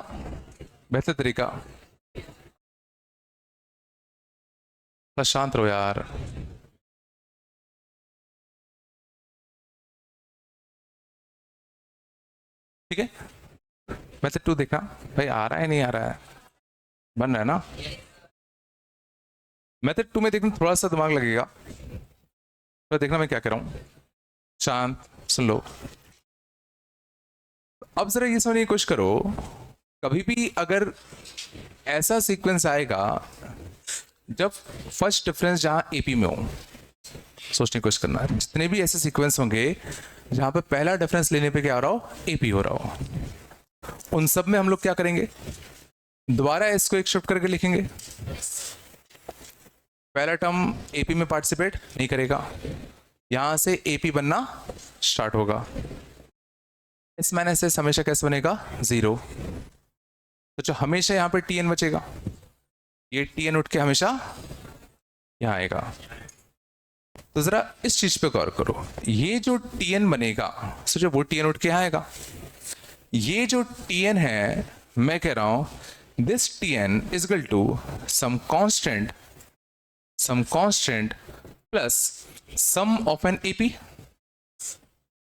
बेहतर तरीका। बस शांत रहो यार। ठीक है, मेथड 2 देखना भाई, आ रहा है नहीं आ रहा है? बन रहा है ना? मेथड 2 में देखना थोड़ा सा दिमाग लगेगा, तो देखना मैं क्या कर रहा हूं। शांत सुन लो। अब जरा ये समझने की कोशिश करो, कभी भी अगर ऐसा सीक्वेंस आएगा जब फर्स्ट डिफरेंस जहां एपी में हो। सोचने की कोशिश करना, जितने भी ऐसे सीक्वेंस होंगे जहां पे पहला डिफरेंस लेने पे क्या हो रहा हो, एपी हो रहा हो, उन सब में हम लोग क्या करेंगे, दोबारा इसको एक शिफ्ट करके लिखेंगे। पहला टर्म एपी में पार्टिसिपेट नहीं करेगा, यहां से एपी बनना स्टार्ट होगा। इस माइनस से हमेशा कैसे बनेगा, 0। तो जो हमेशा यहां पे टी एन बचेगा, ये टी एन उठ के हमेशा यहां आएगा। तो जरा इस चीज पे गौर करो, ये जो टी एन बनेगा, सोचो वो टी एन उठ के यहां आएगा। ये जो टी एन है, मैं कह रहा हूं this T N is equal to some constant plus sum of N AP.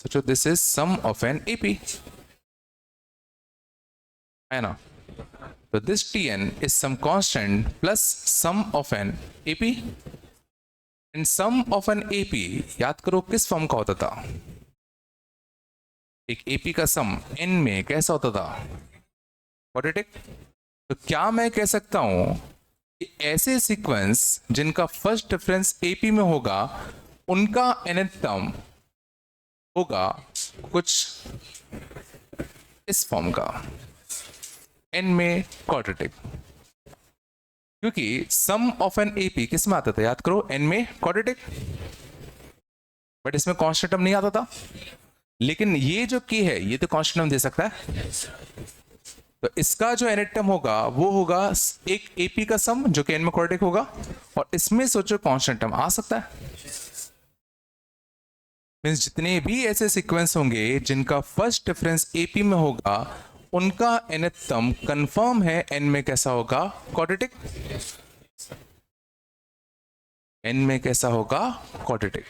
सोचो this is sum of N AP, है ना। तो this T N is some constant plus sum of N AP. And sum of N AP याद करो किस form का होता था, एक एपी का सम एन में कैसा होता था, क्वाड्रेटिक। तो क्या मैं कह सकता हूं कि ऐसे सीक्वेंस जिनका फर्स्ट डिफरेंस एपी में होगा, उनका nth टर्म होगा कुछ इस फॉर्म का, एन में क्वाड्रेटिक। क्योंकि सम ऑफ एन एपी किस में आता था, याद करो, एन में क्वाड्रेटिक, बट इसमें कांस्टेंट टर्म नहीं आता था। लेकिन ये जो की है, ये तो कांस्टेंट टर्म दे सकता है। तो इसका जो nth टर्म होगा वो होगा एक एपी का सम जो कि एन में क्वाड्रेटिक होगा, और इसमें सोचो कांस्टेंट टर्म आ सकता है। मींस जितने भी ऐसे सीक्वेंस होंगे जिनका फर्स्ट डिफरेंस एपी में होगा, उनका nth टर्म कंफर्म है एन में कैसा होगा, क्वाड्रेटिक। एन में कैसा होगा, क्वाड्रेटिक।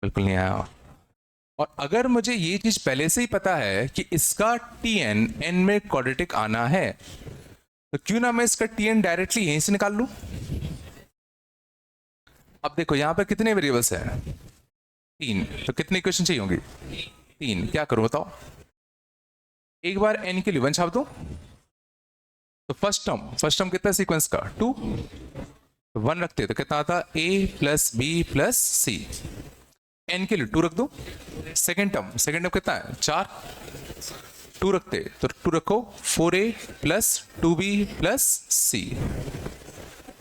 बिल्कुल नहीं आया। और अगर मुझे ये चीज पहले से ही पता है कि इसका टी एन में क्वाड्रेटिक आना है, तो क्यों ना मैं इसका टी एन डायरेक्टली यहीं से निकाल लूं। अब देखो यहां पर कितने वेरिएबल्स हैं, 3। तो कितनी इक्वेशन चाहिए होंगी, 3। क्या करूं बताओ, एक बार एन के लिए 1 छाप दो। तो फर्स्ट टर्म कितना सीक्वेंस का, 2। तो 1 रखते तो कितना आता, a plus B plus C. N के लिए 2 रख दो। सेकेंड टर्म कितना है, 4। 2 रखते तो 2 रखो, 4a प्लस 2b प्लस सी।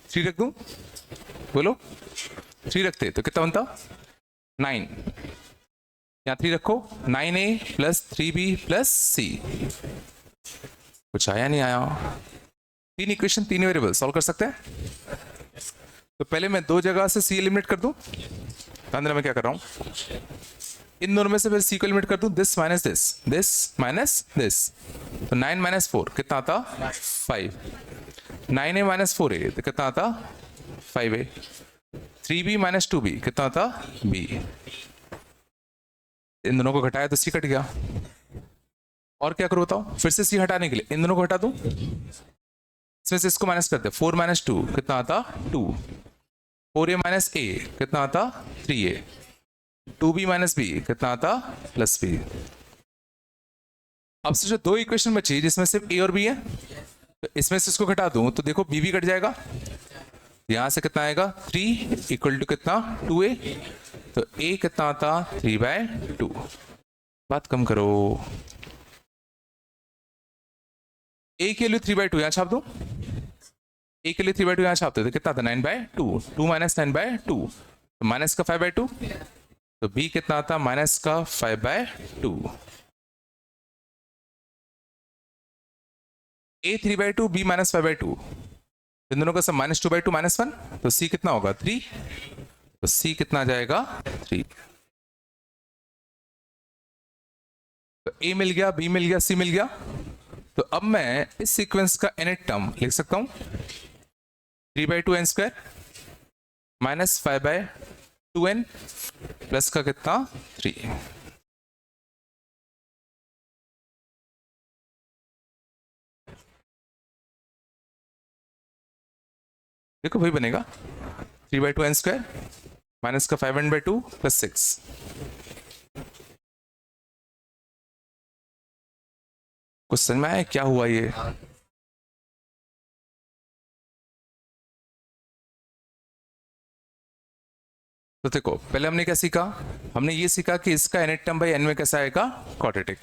3 रख दूं, बोलो, 3 रखते तो कितना बनता, 9। यहाँ 3 रखो, 9a प्लस 3b प्लस सी। कुछ आया नहीं आया। 3 इक्वेशन 3 वेरिएबल सॉल्व कर सकते हैं। तो पहले मैं 2 जगह से सी एलिमिनेट कर दूं। अंदर मैं क्या कर रहा हूं, इन दोनों में से फिर सी को एलिमिनेट कर दूं, दिस माइनस दिस। तो 9 माइनस 4 कितना आता, 5। 9a माइनस 4a तो कितना आता, 5a। 3b माइनस 2b कितना आता, b। इन दोनों को घटाया तो सी कट गया। और क्या करो बताओ, फिर से सी हटाने के लिए इन दोनों को हटा दूं, इसमें से इसको माइनस करते हैं। 4 माइनस 2 कितना आता, 2। 4a माइनस a कितना आता, 3a। 2b माइनस b कितना आता, प्लस b। अब से जो 2 इक्वेशन बची जिसमें सिर्फ a और b है, तो इसमें से इसको घटा दूं तो देखो b भी कट जाएगा। यहां से कितना आएगा, 3 इक्वल टू कितना, 2a। तो a कितना आता, 3/2। बात कम करो, a के लिए 3/2 यहां छाप दो, a के लिए 3/2 यहां छापते तो कितना आता, 9/2। 2 माइनस 9/2 तो माइनस का 5/2। तो b कितना आता, माइनस का 5/2। a 3/2, b माइनस 5/2, इन दोनों का सब -2/2 -1। तो c कितना होगा, 3। तो c कितना आ जाएगा, 3। तो a मिल गया, b मिल गया, c मिल गया। तो अब मैं इस सीक्वेंस का nth टर्म लिख सकता हूं, 3/2n² माइनस 5/2n प्लस का कितना, 3। देखो वही बनेगा, 3/2n² माइनस का 5n/2 प्लस 6। कुछ समझ में आया क्या हुआ ये? तो देखो पहले हमने क्या सीखा, हमने ये सीखा कि इसका nth टर्म बाई n में कैसा आएगा, क्वाड्रेटिक।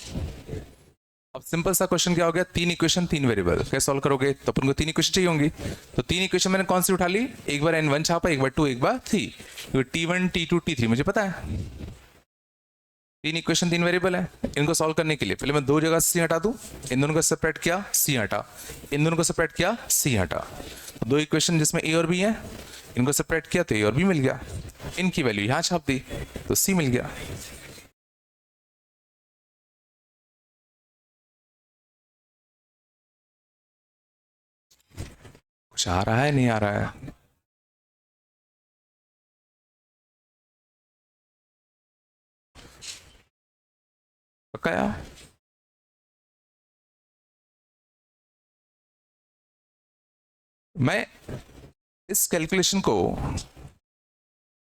अब सिंपल सा क्वेश्चन क्या हो गया, तीन इक्वेशन तीन वेरिएबल कैसे सॉल्व करोगे, तो अपन को तीन इक्वेशन चाहिए होंगी। तो तीन इक्वेशन मैंने कौन सी उठा ली, एक बार n1 छापा, एक बार 2, एक बार 3। तो t1 t2 t3 मुझे पता है, तीन इक्वेशन तीन वेरिएबल है। इनको सॉल्व करने के लिए पहले मैं दो जगह सी हटा दूं, इन दोनों को सेपरेट किया सी हटा, इन दोनों को सेपरेट किया सी हटा। तो दो इक्वेशन जिसमें ए और बी है, इनको सेपरेट किया तो ए और बी मिल गया, इनकी वैल्यू यहां छाप दी तो सी मिल गया। कुछ आ रहा है नहीं आ रहा है? पक्का यार? मैं इस कैलकुलेशन को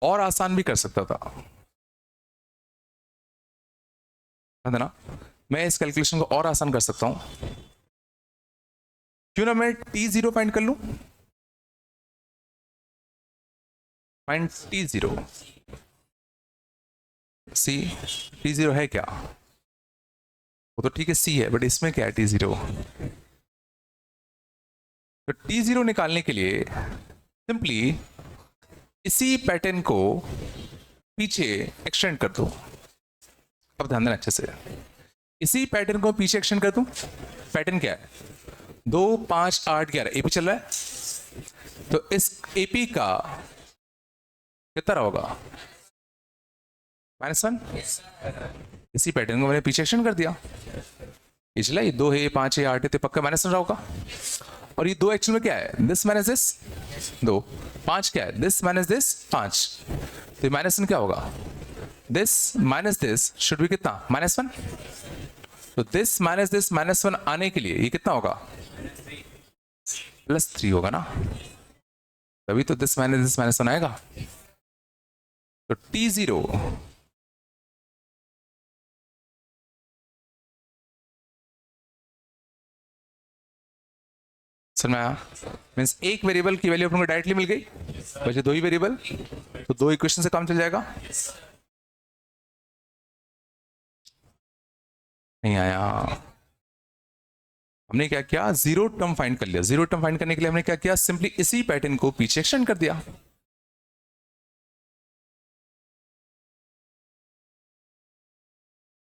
और आसान भी कर सकता था, है ना? मैं इस कैलकुलेशन को और आसान कर सकता हूं, क्यों ना मैं t0 फाइंड कर लूं, फाइंड t0। सी t0 है क्या, वो तो ठीक है सी है, बट इसमें क्या है t0? तो t0 निकालने के लिए सिंपली इसी पैटर्न को पीछे एक्सटेंड कर दो। अब ध्यान देना अच्छे से, इसी पैटर्न को पीछे एक्सटेंड कर दूं। पैटर्न क्या है, 2 5 8 11 एपी चल रहा है, तो इस एपी का कितना होगा, -1। इसी पैटर्न को मैंने पीछे एक्सटेंड कर दिया, ये चला, ये 2 है 5 है 8 है, तो पक्का -1 होगा। और ये 2 एक्चुअल में क्या है, दिस माइनस दिस 2, 5 क्या है, दिस माइनस दिस 5, तो -1 क्या होगा, this minus this should be कितना, -1। तो दिस -1 आने के लिए ये कितना होगा, +3 होगा ना, तभी तो दिस -1 आएगा। तो t0 समझ में आया, मीन्स एक वेरिएबल की वैल्यू अपन को डायरेक्टली मिल गई, बचे दो ही वेरिएबल, तो दो इक्वेशन से काम चल जाएगा। नहीं आया, हमने क्या किया, जीरो टर्म फाइंड कर लिया। जीरो टर्म फाइंड करने के लिए हमने क्या किया, सिंपली इसी पैटर्न को पीछे एक्सटेंड कर दिया।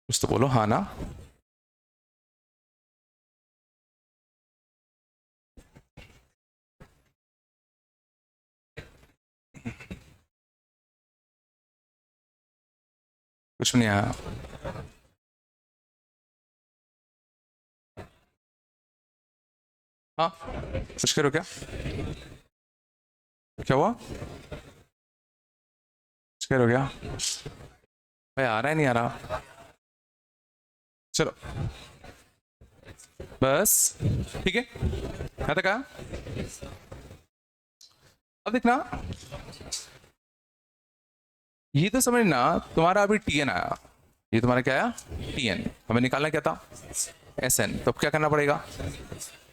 कुछ तो बोलो हाँ ना। कुछ नहीं आया, हाँ कुछ करो, क्या क्या हुआ, कुछ करो क्या भाई, आ रहा है नहीं आ रहा, चलो बस ठीक है, क्या तक आया। अब देखना, ये तो समझना, तुम्हारा अभी टी एन आया, ये तुम्हारा क्या आया, टी एन, हमें निकालना क्या था, एस एन। तो अब क्या करना पड़ेगा,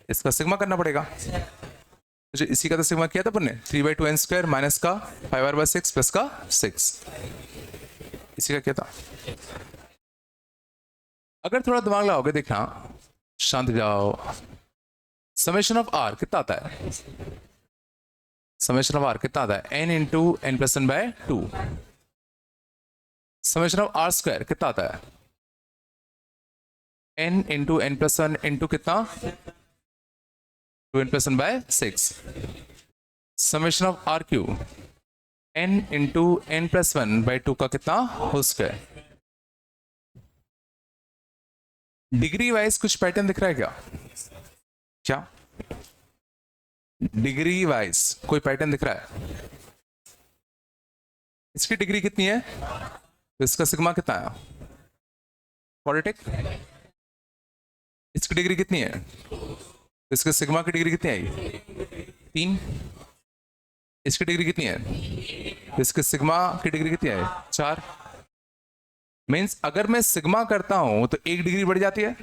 इसका सिग्मा करना पड़ेगा। तो इसी का तो सिग्मा किया था अपन ने, 3/2n² माइनस का 5r/6 प्लस का 6, इसी का किया था। अगर थोड़ा दिमाग लगाओगे देखना, शांत जाओ, समेशन ऑफ आर कितना आता है, समेशन ऑफ आर कितना आता है, n into N plus 1/2। Summation of R square कितना आता है, n into N plus 1 into कितना, 2n plus 1/6। Summation of R cube, n into N plus 1/2 का कितना, होल स्क्वायर। डिग्री वाइज कुछ पैटर्न दिख रहा है क्या, क्या डिग्री वाइज कोई पैटर्न दिख रहा है, इसकी डिग्री कितनी है, तो इसका सिग्मा कितना आया, क्वाड्रेटिक। इसकी डिग्री कितनी है, इसके सिग्मा की डिग्री कितनी आई, 3। इसकी डिग्री कितनी है, इसके सिग्मा की डिग्री कितनी है, 4। मीन्स अगर मैं सिग्मा करता हूं तो एक डिग्री बढ़ जाती है,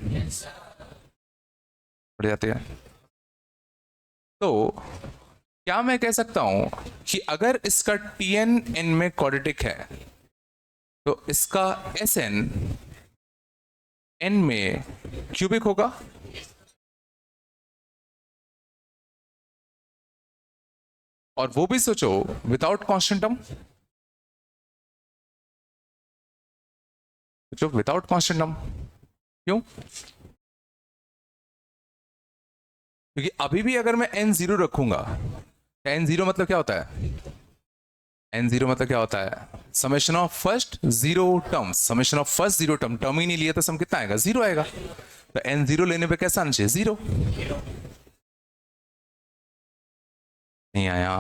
बढ़ जाती है। तो क्या मैं कह सकता हूं कि अगर इसका टी एन एन में क्वाड्रेटिक है तो इसका एस एन एन में क्यूबिक होगा? और वो भी सोचो विदाउट कांस्टेंट टर्म, सोचो विदाउट कांस्टेंट टर्म। क्यों? क्योंकि अभी भी अगर मैं एन जीरो रखूंगा, एन जीरो मतलब क्या होता है? एन जीरो मतलब क्या होता है? Summation of first zero terms, summation of first zero term, term ही नहीं लिया तो सम कितना आएगा? जीरो आएगा। तो एन जीरो लेने पे कैसा आना चाहिए? जीरो। नहीं आया।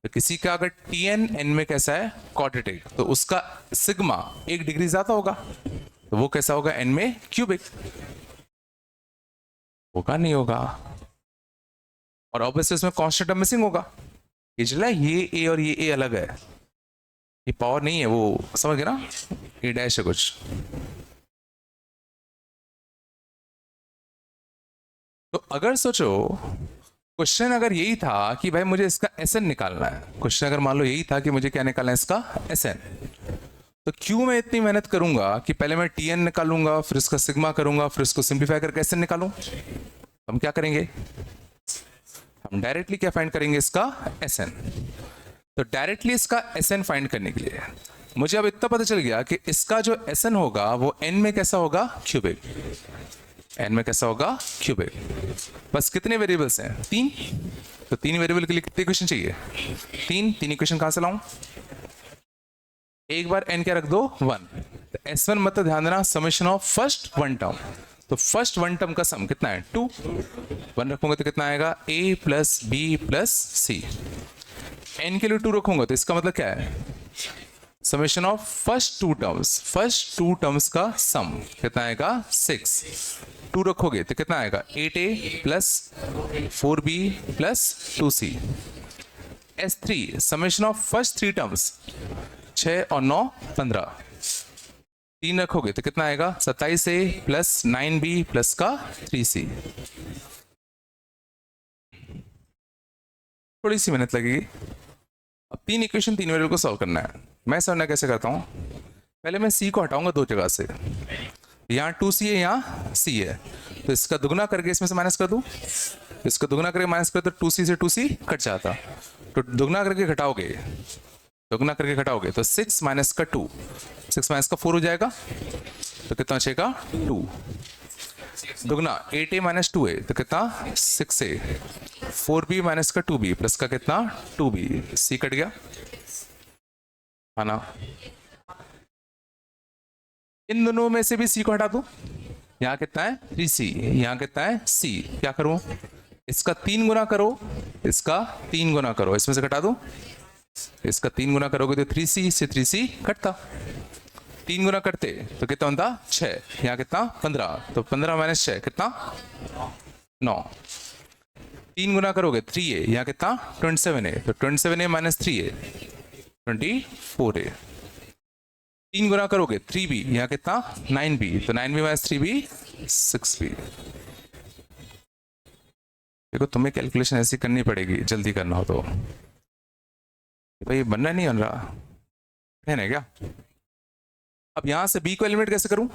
तो किसी का अगर टी एन एन में कैसा है? क्वाड्रेटिक, तो उसका सिग्मा एक डिग्री ज्यादा होगा, तो वो कैसा होगा? एन में क्यूबिक होगा? नहीं होगा। और ऑब्वियसली इसमें कांस्टेंट टर्म मिसिंग होगा। ये चला, ये ए और ये ए अलग है, ये पावर नहीं है, वो समझ गए ना? ए डैश है कुछ। तो अगर सोचो क्वेश्चन अगर यही था कि भाई मुझे इसका एस एन निकालना है, क्वेश्चन अगर मान लो यही था कि मुझे क्या निकालना है? इसका एस एन, तो क्यों मैं इतनी मेहनत करूंगा कि पहले मैं टी एन निकालूंगा, फिर इसका सिग्मा करूंगा, फिर इसको सिंप्लीफाई करके एस एन निकालूं? हम क्या करेंगे? हम डायरेक्टली क्या फाइंड करेंगे? इसका एस एन। तो डायरेक्टली इसका एस एन फाइंड करने के लिए मुझे अब इतना पता चल गया कि इसका जो एस एन होगा वो एन में कैसा होगा? क्यूबिक। एन में कैसा होगा? क्यूबिक। बस कितने वेरिएबल्स हैं? तीन। तो तीन वेरिएबल के लिए कितने इक्वेशन चाहिए? तीन। तीन इक्वेशन कहां से लाऊं? एक बार एन क्या रख दो? वन। तो एस वन मतलब ध्यान देना summation of first one term, तो फर्स्ट वन टर्म का सम कितना है? टू। वन रखूंगा तो कितना आएगा? A plus B plus C. N के लिए टू रखूंगा तो इसका मतलब क्या है? Summation of first two terms, first two terms का सम कितना आएगा? सिक्स। टू रखोगे तो कितना आएगा? Eight A plus four B plus two C. S three summation of first three terms, छह और नौ 15। तीन रखोगे तो कितना आएगा? 27 ए प्लस 9b प्लस का 3c। थोड़ी सी मेहनत लगेगी। अब तीन इक्वेशन तीन वेरिएबल को सॉल्व करना है। मैं समझना कैसे करता हूँ, पहले मैं c को हटाऊंगा दो जगह से। यहाँ 2c है, यहाँ c है, तो इसका दुगना करके इसमें से माइनस कर दूं। इसका दुगना करके माइनस कर तो 2c से 2c कट जाता, तो दुगना करके घटाओगे, दुगना करके घटाओगे तो 6 माइनस का 2, 6 माइनस का 4 हो जाएगा, तो कितना बचेगा? 2। दुगना 8a माइनस 2a तो कितना? 6a। 4b माइनस का 2b प्लस का कितना? 2b। c कट गया, है ना? इन दोनों में से भी c को हटा दूं। यहाँ कितना है? 3c। यहाँ कितना है? c। क्या करूं? इसका 3 गुना करो, इसका 3 गुना करो, इसमें से घटा दो। इसका 3 गुना करोगे तो 3c से 3c कटता, 3 गुना करते तो कितना होता? 6। यहाँ कितना? 15, तो 15 माइनस 6 कितना? 9। 3 गुना करोगे 3a, यहाँ कितना? 27a, तो 27a माइनस 3a 24a। 3 गुना करोगे 3b, यहाँ कितना? 9b, तो 9b माइनस 3b 6b। देखो तुम्हें कैलकुलेशन ऐसी करनी पड़ेगी जल्दी करना हो तो। भाई बनना नहीं बन रहा है ना क्या? अब यहां से b को एलिमिनेट कैसे करूं?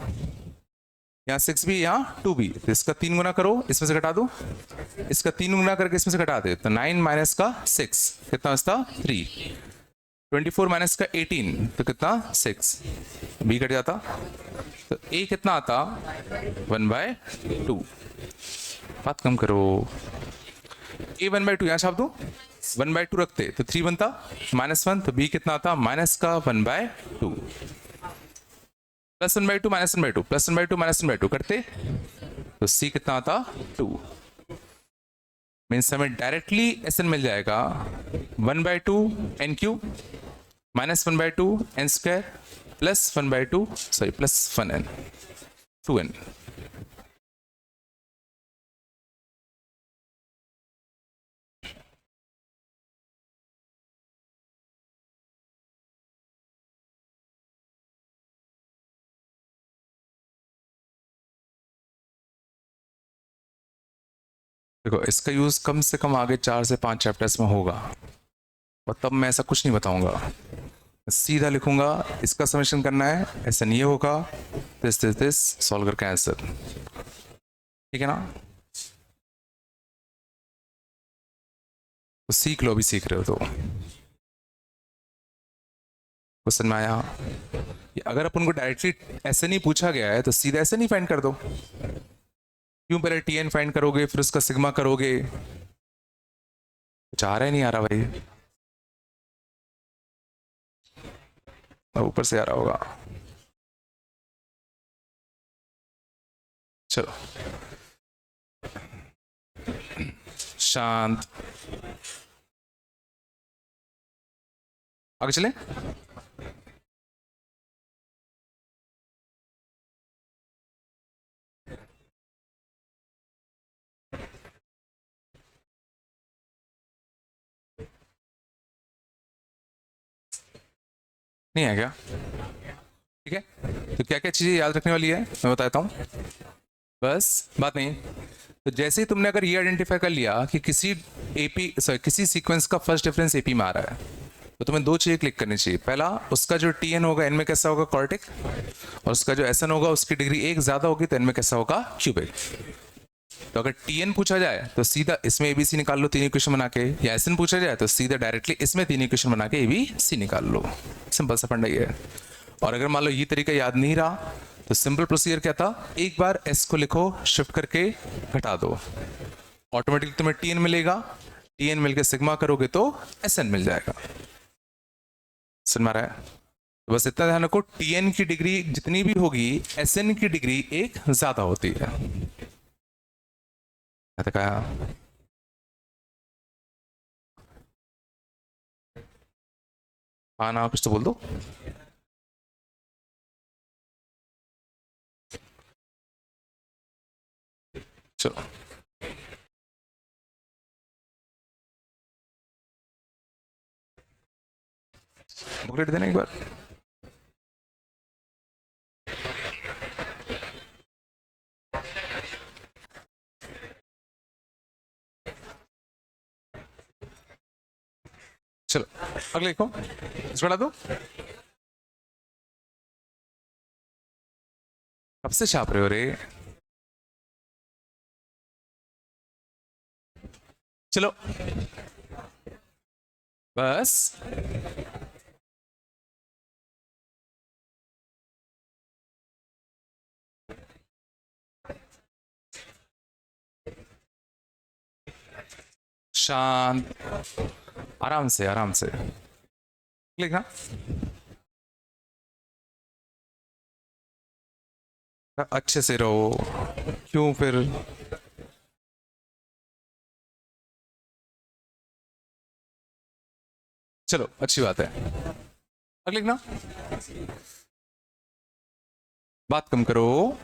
यहाँ 6b, यहाँ 2b, तो इसका 3 गुना करो, इसमें से घटा दो। इसका 3 गुना करके इसमें से घटा दे तो 9 माइनस का 6 कितना बचता? 3। 24 माइनस का 18 तो कितना? 6। b कट जाता, तो a कितना आता? 1/2। बात कम करो। a 1/2 यहाँ छाप दो, 1/2 रखते तो 3 बनता, -1 तो b कितना आता? माइनस का 1/2। प्लस 1/2 माइनस 1/2 प्लस 1/2 माइनस 1/2 करते तो c कितना आता? 2। मीन्स हमें डायरेक्टली एस एन मिल जाएगा 1/2 N cube minus 1/2 N square plus 1/2 sorry plus 1n 2n। देखो इसका यूज कम से कम आगे 4 से 5 चैप्टर्स में होगा, और तब मैं ऐसा कुछ नहीं बताऊंगा, सीधा लिखूंगा इसका समेशन करना है, ऐसा नहीं होगा, दिस सॉल्व करके आंसर। ठीक है ना, तो सीख लो, अभी सीख रहे हो तो। क्वेश्चन में आया, अगर अपन को डायरेक्टली ऐसे नहीं पूछा गया है तो सीधा ऐसे नहीं फाइंड कर दो, क्यों पहले टी एन फाइंड करोगे फिर उसका सिग्मा करोगे, कुछ आ रहा है नहीं आ रहा भाई, ऊपर से आ रहा होगा। चलो शांत, आगे चले। नहीं है क्या? ठीक है, तो क्या क्या चीजें याद रखने वाली है मैं बताता हूँ, बस बात नहीं। तो जैसे ही तुमने अगर ये आइडेंटिफाई कर लिया कि किसी एपी सॉरी किसी सीक्वेंस का फर्स्ट डिफरेंस एपी में आ रहा है, तो तुम्हें दो चीजें क्लिक करनी चाहिए। पहला, उसका जो टी एन होगा एन में कैसा होगा, कॉर्टिक, और उसका जो एस एन होगा उसकी डिग्री एक ज्यादा होगी तो एन में कैसा होगा, क्यूबिक। तो अगर टी एन पूछा जाए तो सीधा इसमें एबीसी निकाल लो तीन इक्वेशन बना के, या एस एन पूछा जाए तो सीधा डायरेक्टली इसमें तीन इक्वेशन बना के एबीसी निकाल लो, सिंपल सा फंडा ही है। और अगर मान लो ये तरीका याद नहीं रहा तो सिंपल प्रोसीजर क्या था, एक बार एस को लिखो शिफ्ट करके घटा दो, ऑटोमेटिकली तुम्हें टी एन मिलेगा, टी एन मिलकर सिग्मा करोगे तो एस एन मिल जाएगा। समझ में आ रहा है? तो बस इतना ध्यान रखो, टी एन की डिग्री जितनी भी होगी एस एन की डिग्री एक ज्यादा होती है। कहा हाँ ना, कुछ तो बोल दो। चलो बुकलेट देना एक बार। चलो अगले लिखो, इस बढ़ा दो। कब से छाप रहे हो रे? चलो बस, शांत, आराम से आराम से लिखना, अच्छे से रहो, क्यों फिर। चलो अच्छी बात है, अगले लिखना, बात कम करो।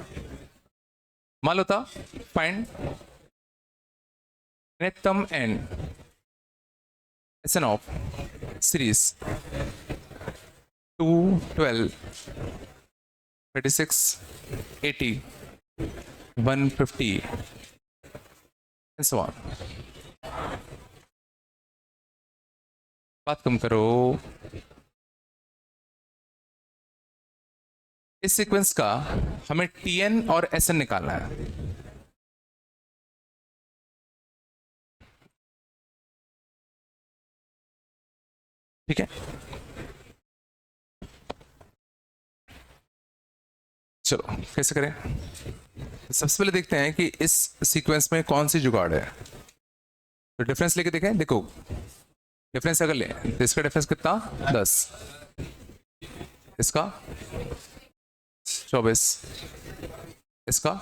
मान लो था find nthum n SN of series 2 12 36 80 150 and so on। बात कम करो। इस सीक्वेंस का हमें टीएन और एसएन निकालना है। ठीक है, चलो कैसे करें। सबसे पहले देखते हैं कि इस सीक्वेंस में कौन सी जुगाड़ है, तो डिफरेंस लेके देखें। देखो डिफरेंस अगर लें तो इसका डिफरेंस कितना, 10, इसका 24, इसका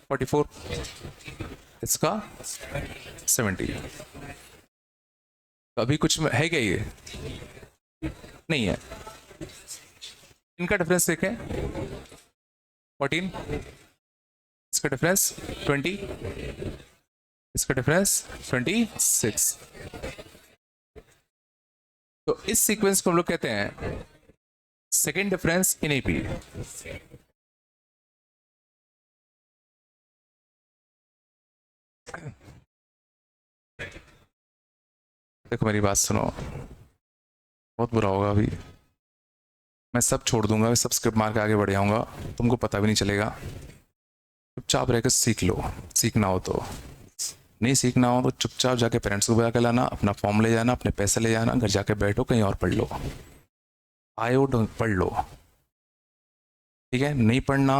44, इसका 70। तो अभी कुछ है क्या ये, नहीं है। इनका डिफरेंस देखें 14, इसका डिफरेंस 20, इसका डिफरेंस 26। तो इस सीक्वेंस को हम लोग कहते हैं सेकेंड डिफरेंस इन एपी। देखो मेरी बात सुनो, बहुत बुरा होगा अभी। मैं सब छोड़ दूंगा, सब स्क्रिप्ट मार के आगे बढ़ जाऊंगा, तुमको पता भी नहीं चलेगा। चुपचाप रहकर सीख लो, सीखना हो तो। नहीं सीखना हो तो चुपचाप जाके पेरेंट्स को बुला के लाना, अपना फॉर्म ले जाना, अपने पैसे ले जाना, घर जाके बैठो, कहीं और पढ़ लो। आयो पढ़ लो, ठीक है। नहीं पढ़ना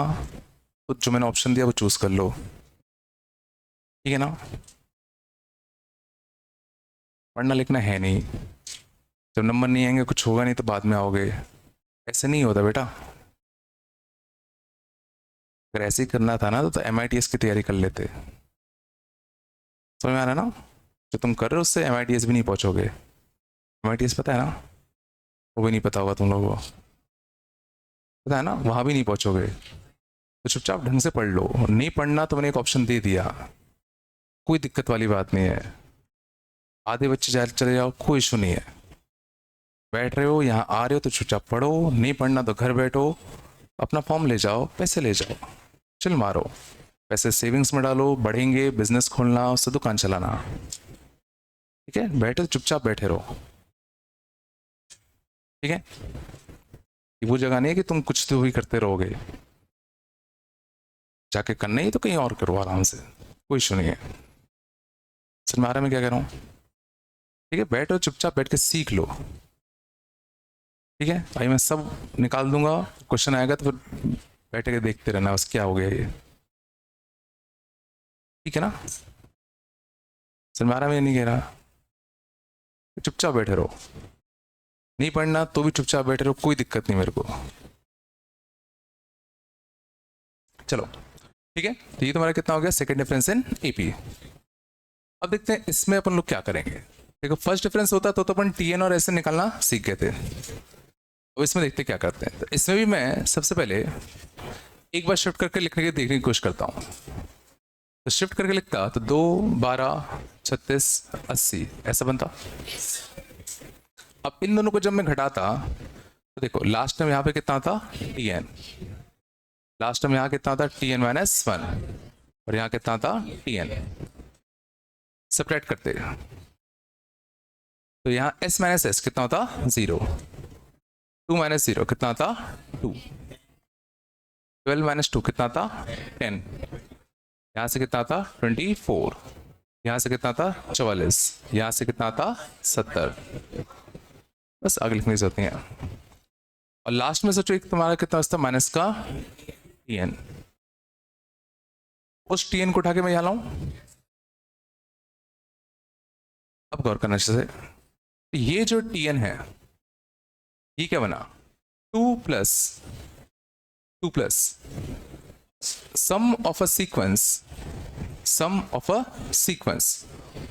तो जो मैंने ऑप्शन दिया वो चूज कर लो, ठीक है ना। पढ़ना लिखना है नहीं, जब नंबर नहीं आएंगे कुछ होगा नहीं तो बाद में आओगे, ऐसे नहीं होता बेटा। अगर ऐसे ही करना था ना तो MITS की तैयारी कर लेते। समझ में आ रहा है ना, जो तुम कर रहे हो उससे MITS भी नहीं पहुंचोगे। MITS पता है ना, वो भी नहीं पता होगा तुम लोगों को, पता है ना, वहां भी नहीं पहुंचोगे। तो चुपचाप ढंग से पढ़ लो। नहीं पढ़ना तो मैंने एक ऑप्शन दे दिया, कोई दिक्कत वाली बात नहीं है। आधे बच्चे चले जाओ, कोई इशू नहीं है। बैठ रहे हो यहाँ आ रहे हो तो चुपचाप पढ़ो, नहीं पढ़ना तो घर बैठो, अपना फॉर्म ले जाओ, पैसे ले जाओ, चिल मारो, पैसे सेविंग्स में डालो, बढ़ेंगे, बिजनेस खोलना, उससे दुकान चलाना, ठीक है। बैठे तो चुपचाप बैठे रहो, ठीक है। वो जगह नहीं है कि तुम कुछ तो भी करते रहोगे, जाके करना ही तो कहीं और करो आराम से, कोई इशू नहीं है। सर मारा मैं क्या कह रहा हूँ, ठीक है। बैठो चुपचाप, बैठ के सीख लो, ठीक है। भाई मैं सब निकाल दूंगा, क्वेश्चन आएगा तो फिर बैठ के देखते रहना बस क्या हो गया ये, ठीक है ना। सर मारा मैं नहीं कह रहा, चुपचाप बैठे रहो। नहीं पढ़ना तो भी चुपचाप बैठे रहो, कोई दिक्कत नहीं मेरे को। चलो ठीक है, तो ये तुम्हारा कितना हो गया, सेकंड डिफरेंस इन AP। अब देखते हैं इसमें अपन लोग क्या करेंगे। देखो फर्स्ट डिफरेंस होता तो अपन TN और SN निकालना सीख गए थे। अब इसमें देखते क्या करते हैं। तो इसमें भी मैं सबसे पहले एक बार शिफ्ट करके लिखने की देखने की कोशिश करता हूँ। तो शिफ्ट करके लिखता तो 2, 12, 36, 80 ऐसा बनता। अब इन दोनों को जब मैं घटाता तो देखो लास्ट में यहाँ पे कितना था TN, लास्ट में यहाँ कितना था TN-1 और यहाँ कितना था TN। सब्ट्रैक्ट करते तो यहाँ S-S कितना होता 0, 2 - 0 कितना था 2, 12 - 2 कितना था 10, यहाँ से कितना था 24, यहाँ से कितना था 44, यहाँ से कितना था 70। बस आगे लिखने की जरूरत नहीं है। और लास्ट में सोचो एक तुम्हारा कितना था माइनस का TN, उस TN को उठा के मैं यहाँ लाऊं। अब गौर करना चाहिए, ये जो TN है ये क्या बना 2 plus sum of a sequence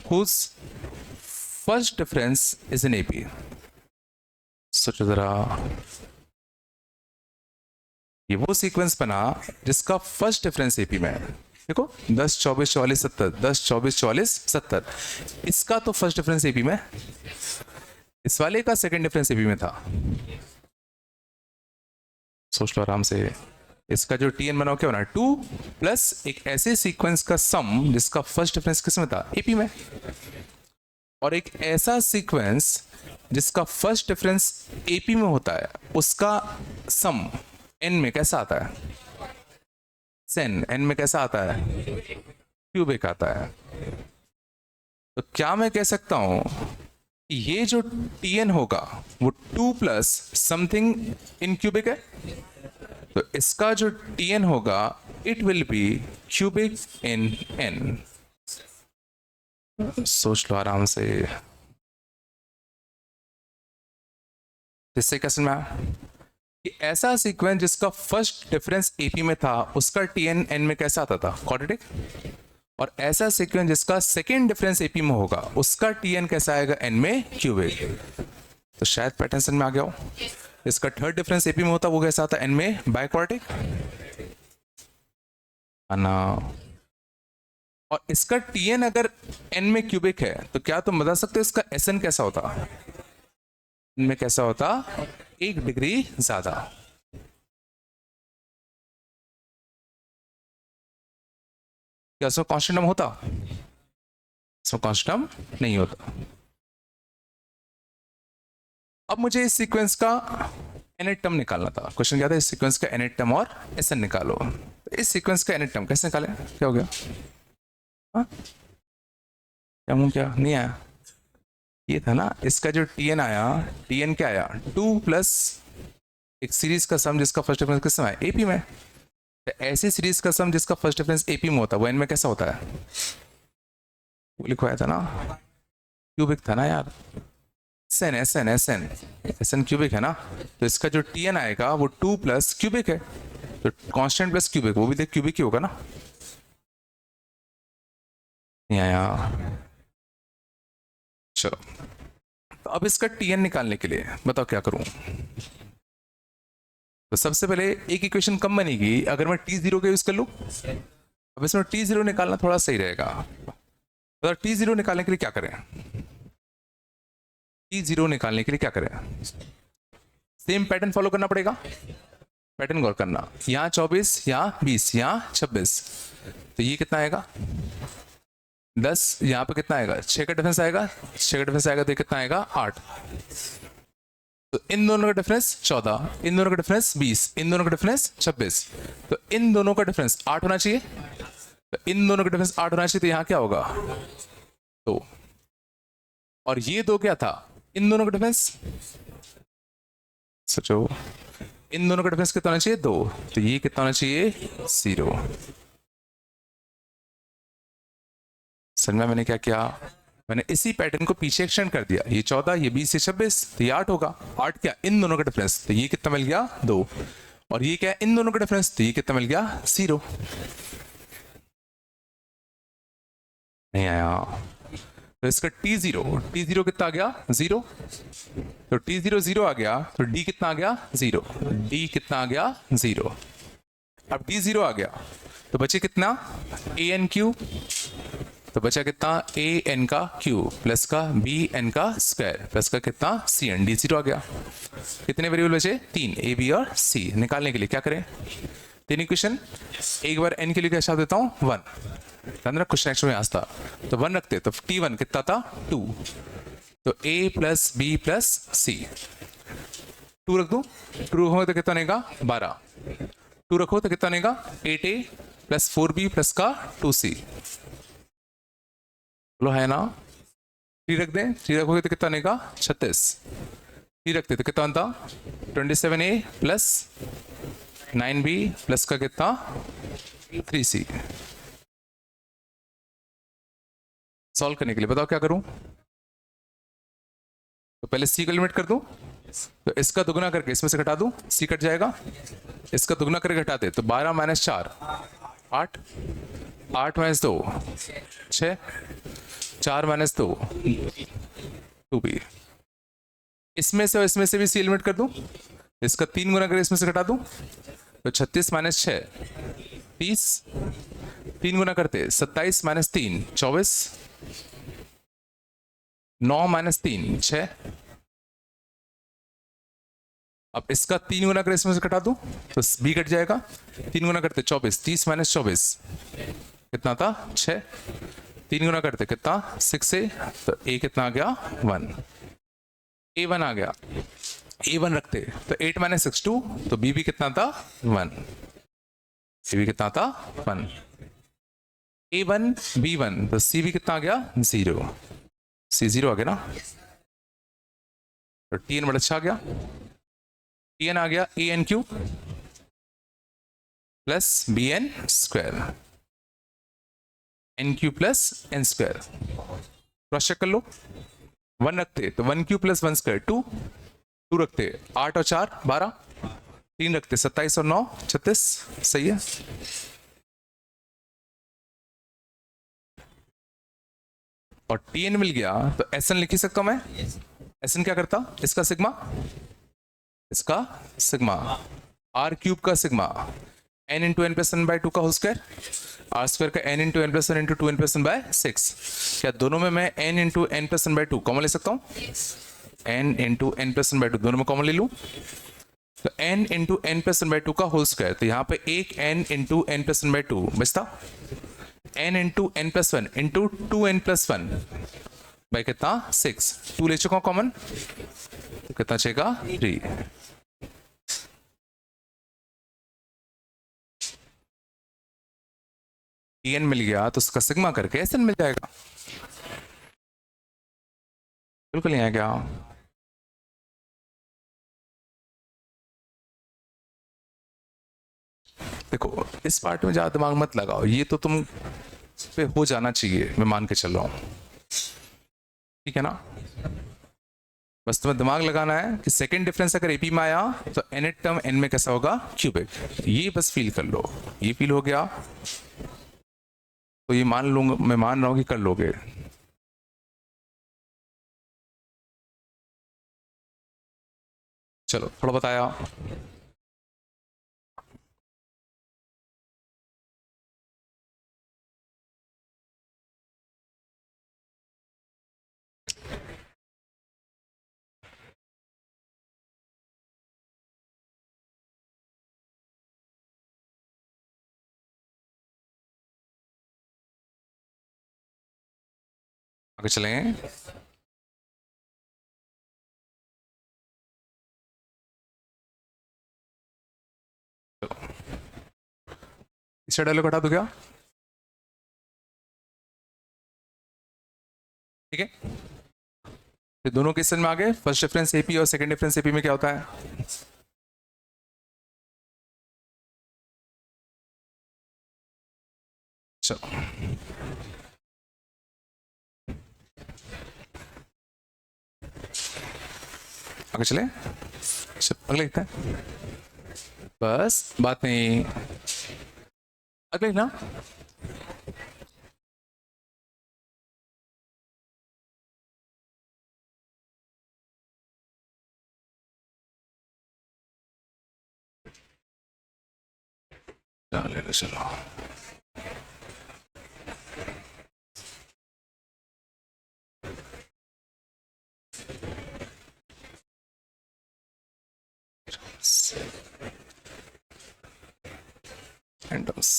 whose first difference is in AP। सोचो जरा, ये वो सीक्वेंस बना जिसका फर्स्ट डिफरेंस AP में है। देखो 10, 24, 44, 70, 10, 24, 44, 70, इसका तो फर्स्ट डिफरेंस AP में, इस वाले का सेकंड डिफरेंस AP में था। सोच लो आराम से, इसका जो TN बना क्या बना 2 प्लस एक ऐसे सीक्वेंस का सम जिसका फर्स्ट डिफरेंस किस में था AP में, और एक ऐसा सीक्वेंस जिसका फर्स्ट डिफरेंस AP में होता है उसका सम N में कैसा आता है, सेन N में कैसा आता है क्यूबिक आता है। तो क्या मैं कह सकता हूं कि ये जो TN होगा वो 2 प्लस समथिंग इन क्यूबिक है, तो इसका जो TN होगा it will be cubic in N। सोच लो आराम से, इससे कैसे मैं कि ऐसा सीक्वेंस जिसका फर्स्ट डिफरेंस AP में था उसका TN N में कैसा आता था क्वाड्रेटिक, और ऐसा सीक्वेंस जिसका सेकेंड डिफरेंस AP में होगा उसका TN कैसा आएगा N में क्यूबिक। तो शायद पैटर्न समझ में आ गया हो। इसका थर्ड डिफरेंस AP में होता वो कैसा आता N में बाइक्वाड्रेटिक ना, और इसका TN अगर N में क्यूबिक है तो क्या तुम बता सकते हो इसका SN कैसा होता, में कैसा होता 1 डिग्री ज्यादा। क्या उसमें कांस्टेंट टर्म होता? इसमें कांस्टेंट टर्म नहीं होता। अब मुझे इस सीक्वेंस का nth टर्म निकालना था। क्वेश्चन क्या था? इस सीक्वेंस का nth टर्म और Sn निकालो। तो इस सीक्वेंस का nth टर्म कैसे निकाले? क्या हो गया? हाँ? क्या मुंह क्या नहीं आया? ये था ना, इसका जो Tn आया, Tn क्या आया? 2 प्लस एक सीरीज का सम जिसका फर्स्ट डिफरेंस किस में है? एपी में। तो ऐसी सीरीज का सम जिसका फर्स्ट डिफरेंस एपी में होता है वो एन में कैसा होता है? वो लिखवाया था ना, क्यूबिक था ना यार। S N S N cubic है ना। तो इसका जो Tn आएगा वो 2 प्लस क्यूबिक है, तो कांस्टेंट प्लस क्यूबिक, वो भी देख क्यूबिक ही होगा ना। नहीं आया? चलो, तो अब इसका Tn निकालने के लिए बताओ क्या करूं। तो सबसे पहले एक इक्वेशन कम बनेगी अगर मैं T0 का यूज कर लूं। अब इसमें T0 निकालना थोड़ा सही रहेगा। तो T0 निकालने के लिए क्या करें? T0 निकालने के लिए क्या करें? सेम पैटर्न फॉलो करना पड़ेगा। पैटर्न गौर करना, यहाँ 24, यहाँ 20, यहाँ 26, तो ये कितना आएगा? 10। यहाँ पे कितना आएगा? 6 का डिफरेंस आएगा। 6 का डिफरेंस आएगा तो कितना आएगा? 8। तो इन दोनों का डिफरेंस 14, इन दोनों का डिफरेंस 20, इन दोनों का डिफरेंस 26, तो इन दोनों का डिफरेंस 8 होना चाहिए। तो इन दोनों का डिफरेंस 8 होना चाहिए, तो यहाँ क्या होगा? 2। और ये 2 क्या था? इन दोनों का डिफरेंस। सोचो, इन दोनों का डिफरेंस कितना होना चाहिए? 2। तो ये कितना होना चाहिए? 0। सर मैंने क्या किया? मैंने इसी पैटर्न को पीछे एक्सटेंड कर दिया। ये 14, ये 20, ये 26, तो ये 8 होगा। 8 क्या? इन दोनों का डिफरेंस, तो ये कितना मिल गया? 2। और ये क्या है? इन दोनों का डिफरेंस, तो ये कितना मिल गया? 0। नहीं आया? तो इसका T0 कितना आ गया? 0। तो T0 0 आ गया, तो D कितना आ गया? 0। D कितना आ गया? 0। अब D 0 आ गया तो बचे कितना? an cube. तो बचा कितना? an का क्यूब प्लस का bn का स्क्वायर प्लस का कितना? cn। D 0 आ गया। कितने वेरिएबल बचे? 3, a b और c। निकालने के लिए क्या करें? 3 इक्वेशन। एक बार n के लिए क्या हिसाब देता हूँ? 1। ध्यान रख, क्वेश्चन एक्चुअली में आता तो 1 रखते, तो T1 कितना था? 2। तो a plus b plus c। 2 रख दूं? 2 रखोगे तो कितना बनेगा? 12। 2 रखो तो कितना बनेगा? 8a प्लस 4b प्लस का 2c। बोलो है ना? 3 रख दें? 3 रखोगे तो कितना बनेगा? 36। 3 रखते तो कितना बनता? 27a प्लस 9b प्लस का कितना? 3c। सॉल्व करने के लिए बताओ क्या करूं? तो पहले c का लिमिट कर दूं, तो इसका दुगुना करके इसमें से घटा दूं, c कट जाएगा। इसका दुगुना करके घटाते तो 12 माइनस 4 8, 8 माइनस 2 6, 4 माइनस 2 2b। इसमें से और इसमें से भी c लिमिट कर दूं, इसका 3 गुना करके इसमें से घटा दूं, तो 36 माइनस 6 30, 3 गुना करते 27 माइनस 3 24, 9 माइनस 3 6। अब इसका 3 गुना कर इसमें से घटा दूं तो b कट जाएगा। 3 गुना करते 24, 30 माइनस 24 कितना था? 6। 3 गुना करते कितना? 6a। तो a कितना आ गया? 1। a1 आ गया। a1 रखते तो 8 माइनस 6 2, तो b भी कितना था? 1। c भी कितना था? 1। a1 b1, तो c भी कितना आ गया? 0। c 0 आ गया ना। तो tn बड़ा अच्छा आ गया। tn आ गया an cube plus bn square, n cube plus n square. Cross check कर लो। 1 रखते तो 1 क्यूब प्लस 1 स्क्वायर 2। 2 रखते 8 और 4 12। 3 रखते 27 और 9 36। सही है। और tn मिल गया तो sn लिख ही सकता हूं मैं। sn क्या करता? इसका सिग्मा r क्यूब का sigma n into N plus 1 by 2 का होल स्क्वायर, आर स्क्वायर का n into N plus 1 into 2n plus 1 by 6। क्या दोनों में मैं n into N plus 1 by 2 common ले सकता हूँ? n into N plus 1 by 2 दोनों में कॉमन ले लूँ, तो n into N plus 1 by 2 का होल स्क्वायर। तो यहाँ पे एक n into N plus 1 by 2 बचता। n into N plus one into 2n+1 by कितना 6, 2 ले चुका हूं कॉमन, तो कितना चाहिएगा 3। Tn मिल गया तो उसका सिग्मा करके Sn मिल जाएगा। बिल्कुल नहीं है क्या? देखो इस पार्ट में ज्यादा दिमाग मत लगाओ, ये तो तुम पे हो जाना चाहिए, मैं मान के चल रहा हूं, ठीक है ना। बस तुम्हें दिमाग लगाना है कि सेकंड डिफरेंस अगर एपी में आया तो nth टर्म n में कैसा होगा, क्यूबिक। ये बस फील कर लो, ये फील हो गया तो ये मान लूंगा, मैं मान रहा हूं कि कर लोगे। चलो थोड़ा बताया। आगे चलें। इसे डायलॉग हटा दो क्या? ठीक है, ये दोनों क्वेश्चन में आ गए। फर्स्ट डिफरेंस एपी और सेकंड डिफरेंस एपी में क्या होता है? चलो आगे चले, अगले लिखते हैं। बस बात नहीं, अगले ना। चलो चलो एंडम्स।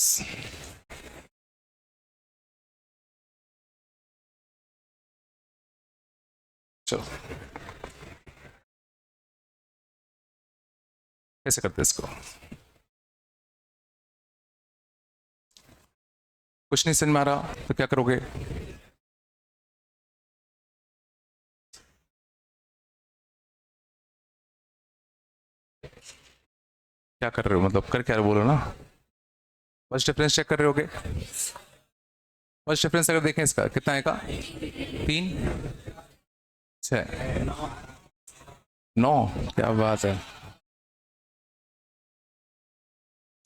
चलो कैसे करते हैं इसको? कुछ नहीं समझ में आ रहा तो क्या करोगे? क्या कर रहे हो, मतलब कर क्या रहे हो, बोलो ना। फर्स्ट डिफरेंस चेक कर रहे होगे। फर्स्ट डिफरेंस अगर देखें इसका कितना आएगा, 3 6 9, क्या बात है,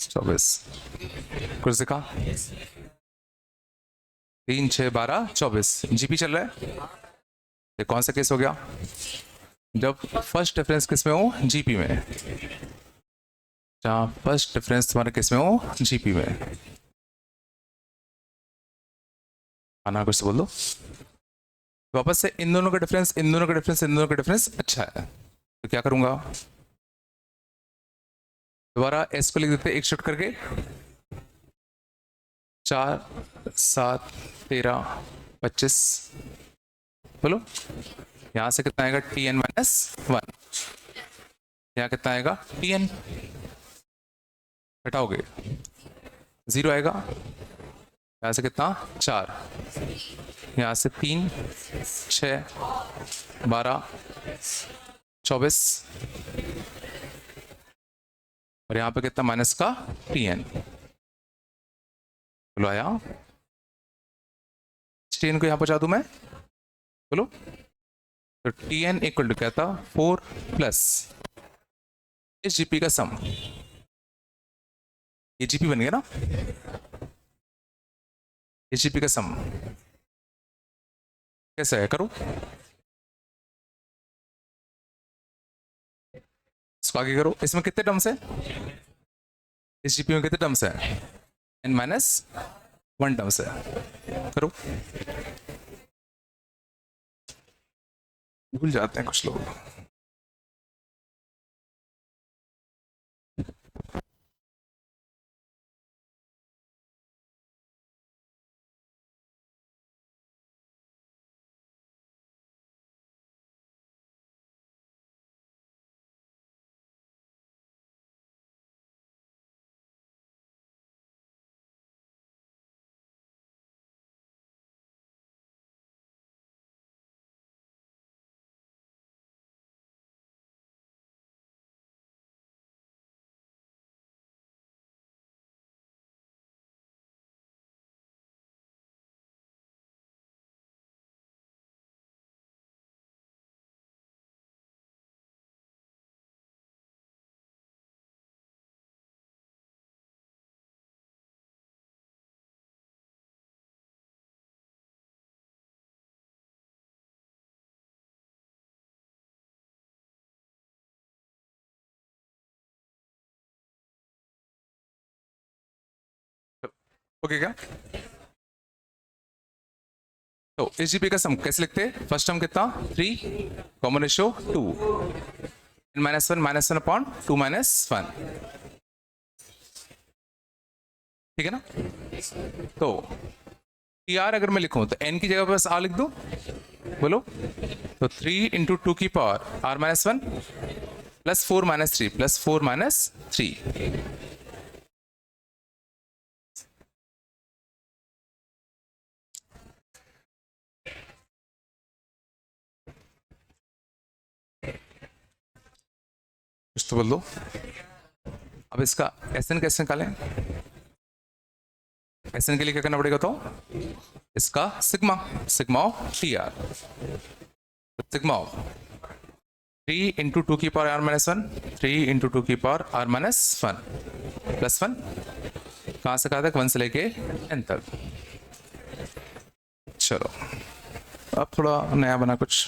24। कुछ दिखा, 3 6 12 24 जीपी चल रहा है। ये कौन सा केस हो गया? जब फर्स्ट डिफरेंस किस में हो, जीपी में। जहाँ फर्स्ट डिफरेंस तुम्हारे किस में हो, जीपी में। आना कुछ तो बोल दो। वापस से इन दोनों का डिफरेंस, इन दोनों का डिफरेंस, इन दोनों का डिफरेंस अच्छा है, तो क्या करूंगा, दोबारा एस को लिख देते एक शिफ्ट करके। 4 7 13 25, बोलो यहां से कितना आएगा, टी एन माइनस 1। यहाँ कितना आएगा, टी एन, हटाओगे 0 आएगा। यहाँ से कितना 4, यहाँ से 3 6 12 24, और यहाँ पे कितना माइनस का टी एन। बोलो आया, टी एन को यहाँ पहुंचा दूं मैं, बोलो। तो टी एन इक्वल टू क्या था, 4 प्लस इस जीपी का सम। ये जीपी बन गया ना, ये जीपी का सम कैसे है, करो इसको आगे करो। इसमें कितने टर्म्स है, इस जीपी में कितने टर्म्स है, n माइनस 1 टर्म्स है। करो, भूल जाते हैं कुछ लोग। ओके क्या? तो इस जीपी का सम कैसे लिखते हैं? फर्स्ट टर्म कितना? 3 कॉमन रेशियो 2 -1 अपॉन 2 -1, ठीक है ना? तो टी आर अगर मैं लिखूं तो एन की जगह पर बस आर लिख दूं, बोलो। तो 3 इंटू 2 की पावर आर -1 प्लस 4 -3 प्लस 4 -3। कुछ तो बोल दो। अब इसका एस एन कैसे निकालें? एस एन के लिए क्या करना पड़ेगा? तो इसका sigma, sigma of T R, sigma of 3 into 2 की पावर आर -1, 3 इंटू 2 की पावर आर -1 प्लस 1, कहां से कहां तक? 1 से लेके एन तक। चलो अब थोड़ा नया बना कुछ,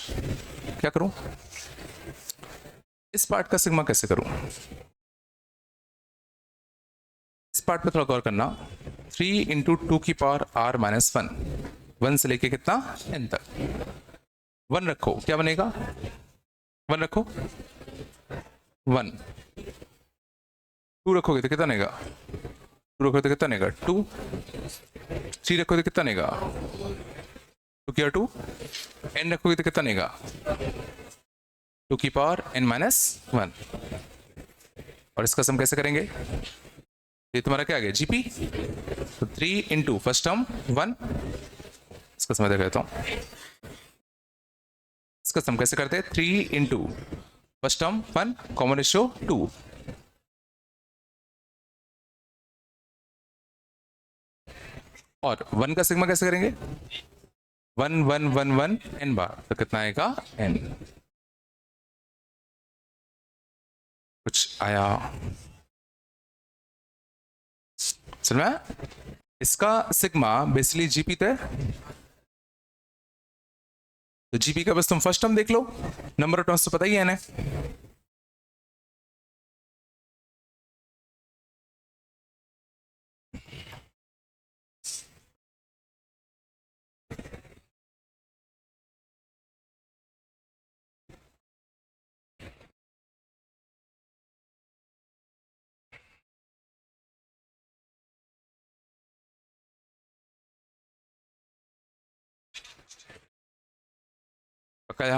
क्या करूं? इस पार्ट का सिग्मा कैसे करूं? इस पार्ट पे थोड़ा गौर करना। 3 इंटू 2 की पावर आर -1, 1 से लेके कितना? एन तक। 1 रखो, क्या बनेगा? 1 रखो, 1। 2 रखोगे तो कितना बनेगा? 2 रखोगे तो कितना बनेगा? 2। 3 रखोगे तो कितना बनेगा? 2 किया 2। एन रखोगे तो कितना बनेगा? 2 की पावर n -1। और इसका सम कैसे करेंगे? ये तुम्हारा क्या आ गया? जीपी। तो 3 इंटू फर्स्ट टर्म 1, इसका सम देता हूं। इसका सम कैसे करते हैं? 3 into first term 1 common ratio 2, और 1 का सिग्मा कैसे करेंगे? 1 1 1 1 n बार, तो कितना आएगा? n। कुछ आया समझ में? इसका सिग्मा बेसिकली जीपी तो है, तो जीपी का बस तुम फर्स्ट टर्म देख लो, नंबर ऑफ टर्म्स तो पता ही है ना। पक्का?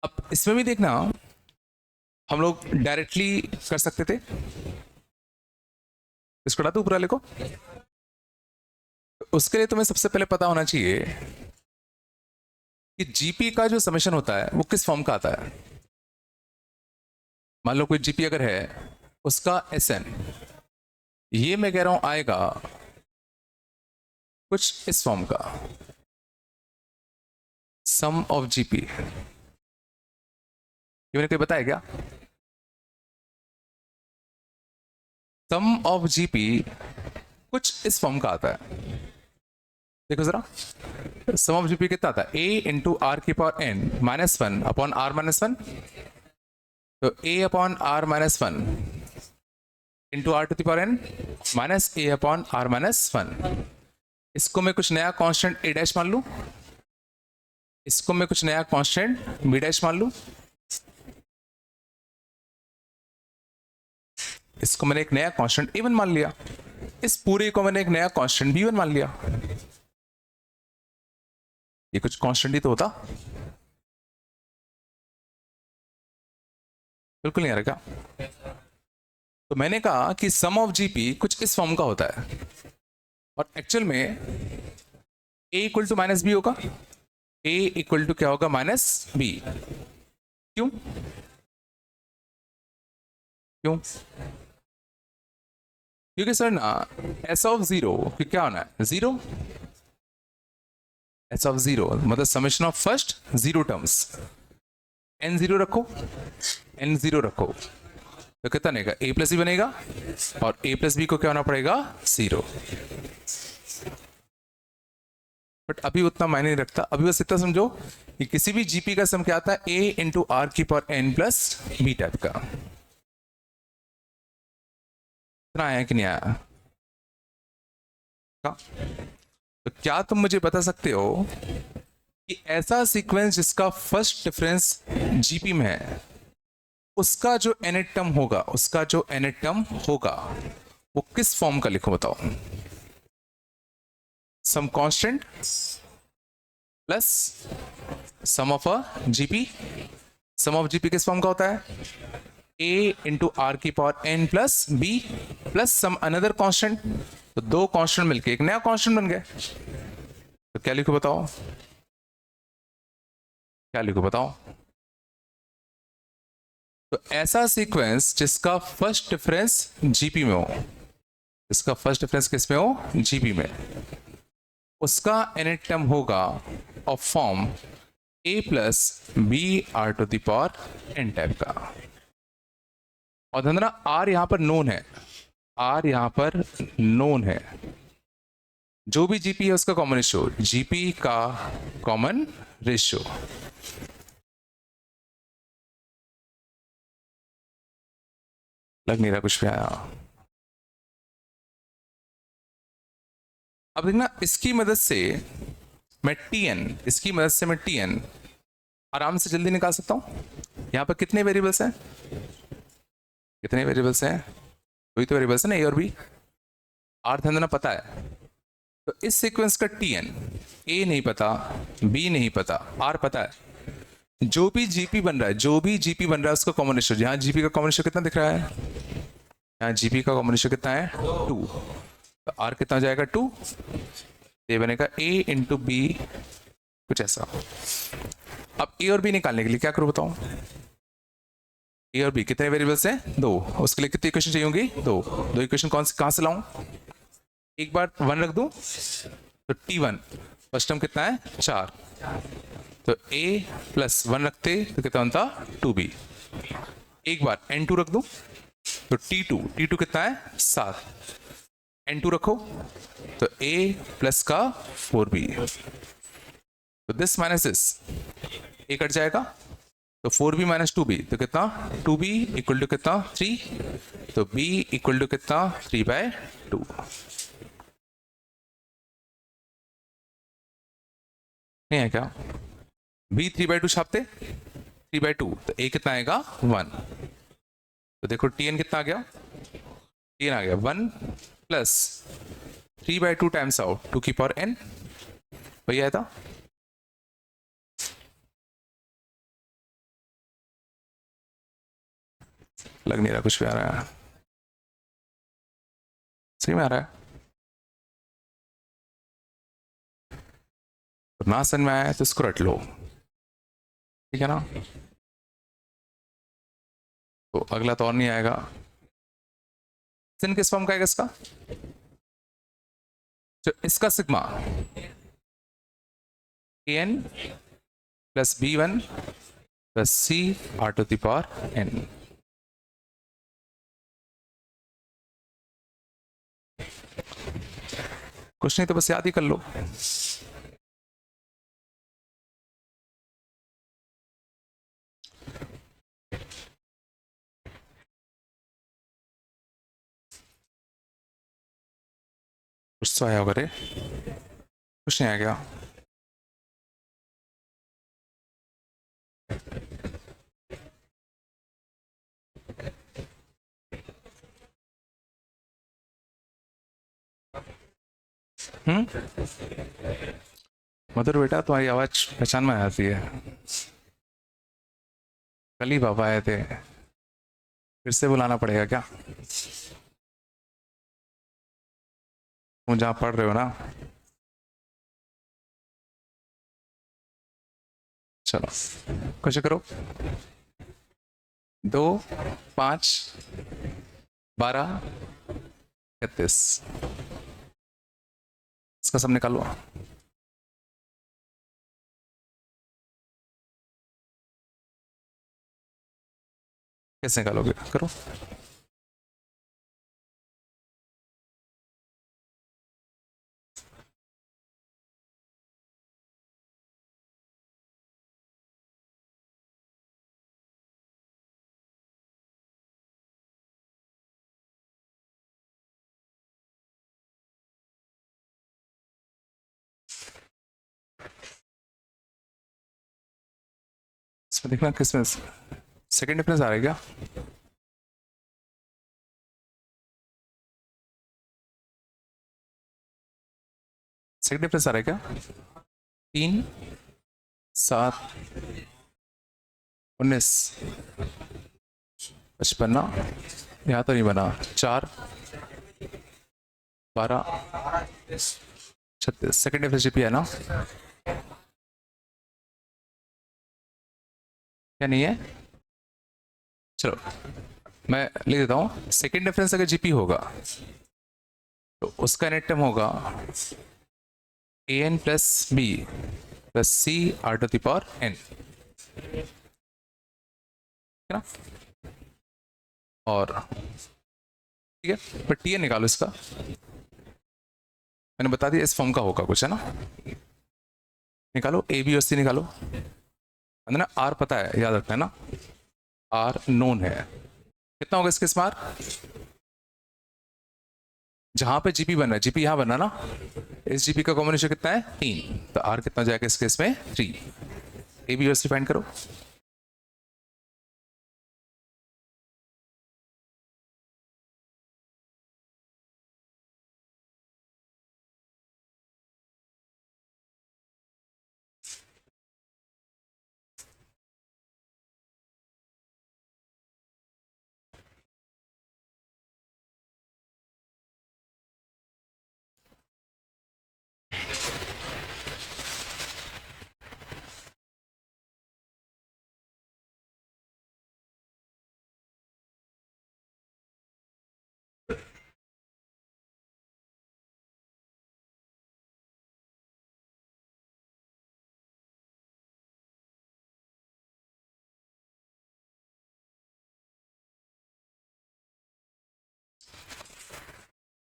अब इसमें भी देखना, हम लोग डायरेक्टली कर सकते थे। इसको हटा दो ऊपर वाले को। उसके लिए तुम्हें सबसे पहले पता होना चाहिए कि जीपी का जो समेशन होता है वो किस फॉर्म का आता है। मान लो कोई जीपी अगर है, उसका एस एन, ये मैं कह रहा हूं आएगा कुछ इस फॉर्म का, सम ऑफ जीपी। ये मैंने कोई बताया क्या? सम ऑफ जीपी कुछ इस फॉर्म का आता है। देखो जरा, सम ऑफ जीपी कितना आता है? ए इंटू आर की पावर एन -1 अपॉन आर -1, तो A upon R -1 into R to the power N minus A upon R -1। इसको मैं कुछ नया कांस्टेंट ए डैश मान लूं, इसको मैं कुछ नया कांस्टेंट बी डैश मान लूं, इसको मैंने एक नया कांस्टेंट a1 मान लिया, इस पूरे को मैंने एक नया कांस्टेंट b1 मान लिया। ये कुछ कांस्टेंट ही तो होता। बिल्कुल नहीं आ रहा क्या? तो मैंने कहा कि सम ऑफ जीपी कुछ इस फॉर्म का होता है, और एक्चुअल में a इक्वल टू -b होगा। a इक्वल टू क्या होगा? -b। क्यों? क्यों? क्योंकि सर ना एस ऑफ 0 क्या होना है? 0। एस ऑफ 0 मतलब summation of first 0 terms. n0 रखो, n0 रखो, तो कितना बनेगा? a प्लस बी बनेगा, और a प्लस बी को क्या होना पड़ेगा? 0। बट अभी उतना मायने नहीं रखता। अभी बस इतना समझो कि किसी भी जीपी का सम क्या आता है? a इंटू आर की power n plus B type का। इतना आया कि नहीं आया? तो क्या तुम मुझे बता सकते हो कि ऐसा सीक्वेंस जिसका फर्स्ट डिफरेंस जीपी में है, उसका जो nth टर्म होगा, उसका जो nth टर्म होगा वो किस फॉर्म का लिखो बताओ? Some constant plus sum of a GP. Sum of GP किस फॉर्म का होता है? a इंटू आर की power n plus B plus some another constant. तो दो कांस्टेंट मिलके एक नया कांस्टेंट बन गया। तो क्या लिखो बताओ? क्या लिखो बताओ? तो ऐसा सीक्वेंस जिसका फर्स्ट डिफरेंस जीपी में हो, इसका फर्स्ट डिफरेंस किस में हो? जीपी में, उसका nth टर्म होगा of form a plus B R to the power n type का। और ध्यान देना r यहां पर नोन है, r यहां पर नोन है। जो भी जीपी है उसका कॉमन रेशियो, जीपी का कॉमन रेशियो। लग नहीं रहा कुछ भी आया। अब देखना इसकी मदद से मैं टीएन आराम से जल्दी निकाल सकता हूं। यहां पर कितने वेरिएबल्स हैं? कितने वेरिएबल्स हैं? वही तो वेरिएबल्स है ना, ए और बी। आर ध्यान देना पता है। तो इस सीक्वेंस का टीएन, ए नहीं पता, बी नहीं पता, आर पता है। जो भी जीपी बन रहा है, जो भी जीपी बन रहा है उसका कॉमन रेशियो, यहां जीपी का कॉमन रेशियो कितना दिख रहा है? यहाँ जीपी का कॉमन रेशियो कितना है? 2। तो आर कितना हो जाएगा? 2। ये बनेगा ए इंटू बी, कुछ ऐसा। अब ए और बी निकालने के लिए क्या करूं बताओ? ए और बी कितने वेरिएबल्स हैं? 2। उसके लिए कितनी इक्वेशन चाहिए होंगी? 2। दो इक्वेशन कहां से लाऊं? एक बार 1 रख दूं तो T1 फर्स्ट टर्म कितना है? 4। तो a प्लस 1 रखते तो कितना बनता? 2b। एक बार n2 रख दूं तो T2 कितना है? 7। n2 रखो तो a प्लस का 4b। तो this minus this, a cut जाएगा तो 4b माइनस 2b तो कितना? 2b इक्वल टू कितना? 3। तो b इक्वल टू कितना? 3/2। नहीं है क्या? b 3/2 छापते, 3/2 तो a कितना आएगा? 1। तो देखो tn कितना आ गया? tn आ गया 1 प्लस 3/2 टाइम्स आउट 2 की पावर n, वही आया था। लग नहीं रहा कुछ भी आ रहा है, सही में आ रहा है। तो ना समझ में आया तो इसको रट लो, ठीक है ना? तो अगला तो और नहीं आएगा। sin किस फॉर्म का आएगा इसका? तो इसका sigma an plus b1 plus c r to the power n। कुछ नहीं तो बस याद ही कर लो। कुछ तो आया होगा रे, कुछ नहीं आ गया। मधुर बेटा तुम्हारी आवाज पहचान में आती है, कल ही पापा आए थे, फिर से बुलाना पड़ेगा क्या? तुम जहाँ पढ़ रहे हो ना। चलो कुछ करो। 2 5 12 31, इसका सब निकालो। कैसे निकालोगे? करो। देखना किस में सेकेंड डिफरेंस आ रहा है क्या? सेकेंड डिफरेंस आ रहा है क्या? 3, 7, 19, 55 यहाँ तो नहीं बना, 4, 12, 36 सेकेंड डिफरेंस जीपी है ना? क्या नहीं है? चलो मैं लिख देता हूँ, सेकेंड डिफरेंस अगर जीपी होगा तो उसका नेट टर्म होगा A N plus B plus C R to the power N, है ना? और ठीक है, पर टी एन निकालो इसका, मैंने बता दिया इस फॉर्म का होगा कुछ, है ना? निकालो ए बी और सी निकालो, है ना? आर पता है, याद रखना है ना, आर नोन है। कितना होगा इसके स्मार? जहां पे जीपी बन रहा है, जीपी यहां बना ना, इस जीपी का कॉम्बिनेशन कितना है? 3, तो आर कितना जाएगा इस केस में? 3। ए बी और सी फाइंड करो।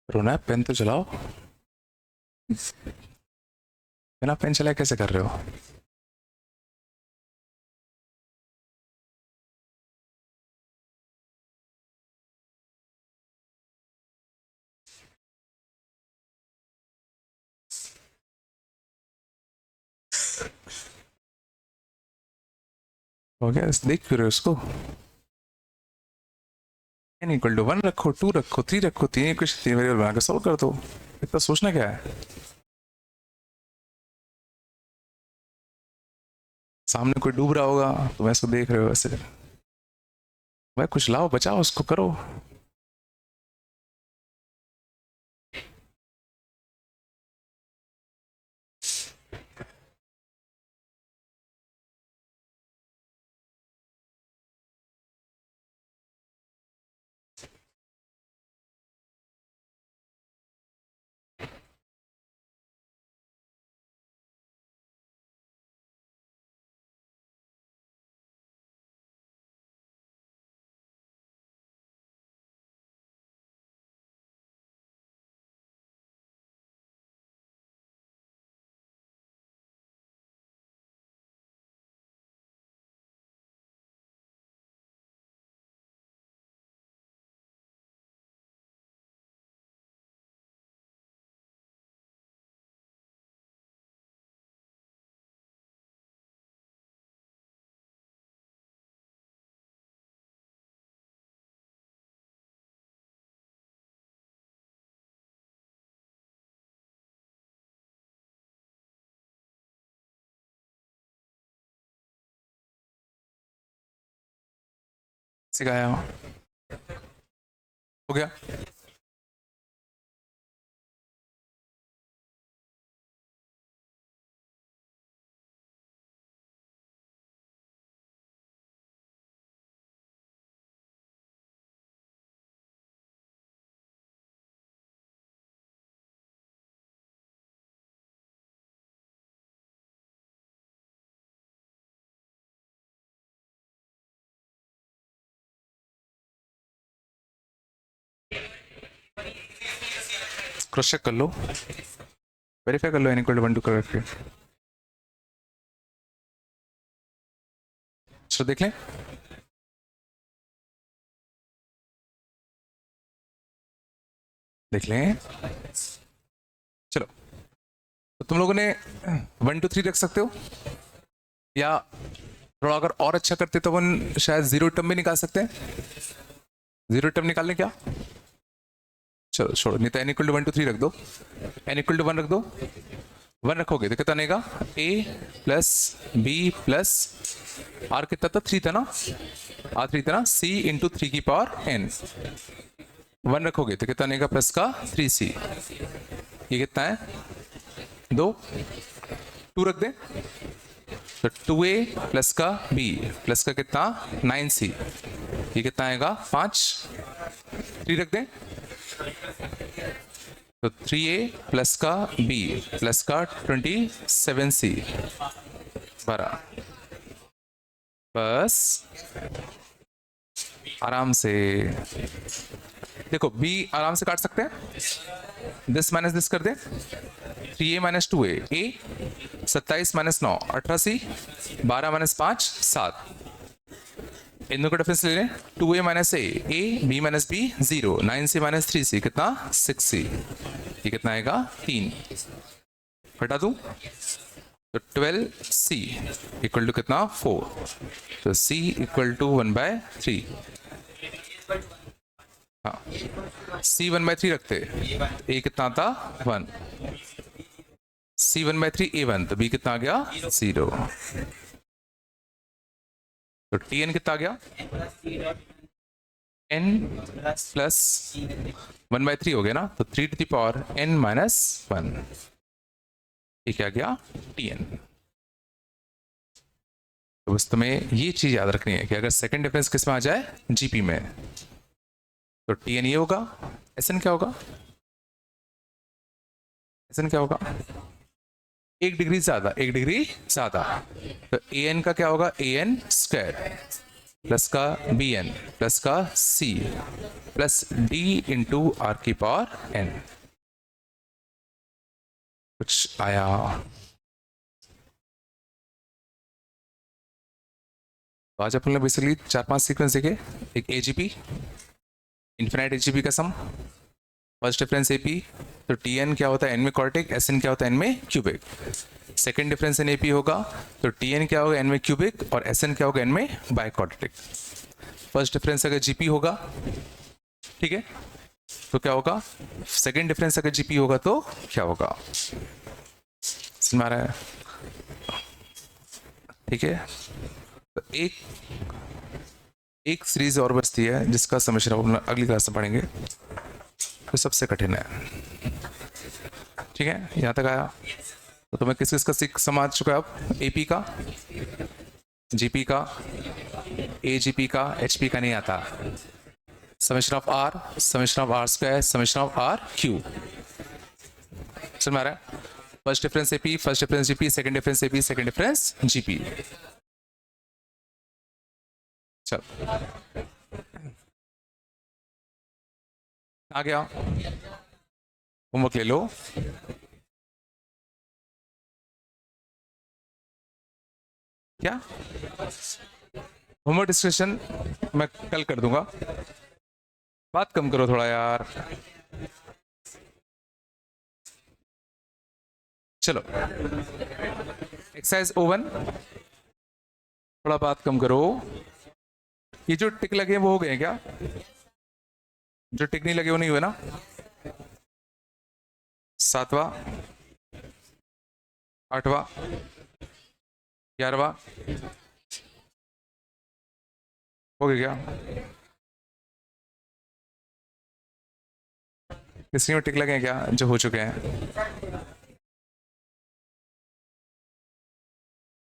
रोना है, पेन तो चलाओ। बिना पेन चलाए कैसे कर रहे हो? हो गया, देख क्यों रहे हो उसको? n इक्वल टू 1 रखो, 2 रखो, 3 रखो, तीन कुछ 3 वेरिएबल बना के सॉल्व कर दो, इतना सोचना क्या है? सामने कोई डूब रहा होगा तो मैं इसको देख रहे हो ऐसे, भाई कुछ लाओ, बचाओ उसको, करो। सिखाया हो गया। क्रॉस चेक कर लो, वेरीफाई कर लो n इक्वल टू 1 2 करके। चलो देख लें, देख लें। चलो, तो तुम लोगों ने 1 2 3 रख सकते हो, या थोड़ा अगर और अच्छा करते तो अपन शायद जीरो टर्म भी निकाल सकते हैं। जीरो टर्म निकालने क्या, चलो छोड़ो, नहीं तो n इक्वल टू 1 2 3 रख दो, n इक्वल टू 1 रख दो। 1 रखोगे तो कितना बनेगा, a plus B plus R कितना था, 3 था ना, आर 3 था ना, c इंटू 3 की पावर n। 1 रखोगे तो कितना बनेगा, प्लस का 3c, ये कितना है 2, 2 रख दे तो 2a प्लस का b प्लस का कितना 9c, ये कितना आएगा 5, 3 रख दें तो 3a प्लस का b प्लस का 27c बरा, बस आराम से देखो b आराम से काट सकते हैं, दिस माइनस दिस कर दे, 3a minus 2a, a 27 minus 9 18c, 12 minus 5 7, इन दोनों का डिफरेंस ले लें, 2a minus a b minus b 0, 9c minus 3c कितना 6c, ये कितना आएगा 3, हटा दूं तो 12c इक्वल टू कितना 4, तो c इक्वल टू 1/3, हाँ c 1/3 रखते, a कितना था 1, c 1/3 a1, तो b कितना आ गया 0, तो tn कितना आ गया n प्लस 1/3 हो गया ना, तो 3 to the power n minus 1, ये क्या गया tn। तो बस तुम्हें ये चीज याद रखनी है कि अगर सेकंड डिफरेंस किस में आ जाए जीपी में, तो tn ये होगा, sn क्या होगा, sn क्या होगा 1 डिग्री ज्यादा, 1 डिग्री ज्यादा, तो an का क्या होगा an स्क्वायर प्लस का bn प्लस का c plus d into R की पावर n, कुछ आया, तो आज अपन ने बेसिकली 4-5 सीक्वेंस देखे, एक एजीपी इन्फिनाइट एजीपी का सम, फर्स्ट डिफरेंस एपी, तो टीएन क्या होता है एन में क्वाड्रेटिक, एसएन क्या होता है एन में cubic, second difference in AP होगा तो टीएन क्या होगा एन में क्यूबिक और एसएन क्या होगा एन में बाई क्वाड्रेटिक। फर्स्ट डिफरेंस अगर जीपी होगा, ठीक है, तो क्या होगा, सेकंड डिफरेंस अगर जीपी होगा तो क्या होगा, समझ में आ रहा है, ठीक है। तो एक सीरीज और बचती है जिसका समेशन हम अगली क्लास में पढ़ेंगे, तो सबसे कठिन है, ठीक है, यहाँ तक आया। तो तुम्हें किस किस का समझ चुका है अब, एपी का, जीपी का, एजीपी का, एचपी का नहीं आता, summation of R, summation of R square, summation of R cube, समझ में आ रहा है। First difference AP, first difference GP, second difference AP, second difference GP, चल आ गया, होमवर्क ले लो, क्या होमवर्क डिस्कशन मैं कल कर दूंगा, बात कम करो थोड़ा यार, चलो एक्सरसाइज O1, थोड़ा बात कम करो, ये जो टिक लगे हैं वो हो गए हैं क्या, जो टिक नहीं लगे वो नहीं हुए ना, 7वां 8वां 11वां हो गया क्या, किसी में टिक लगे हैं क्या जो हो चुके हैं,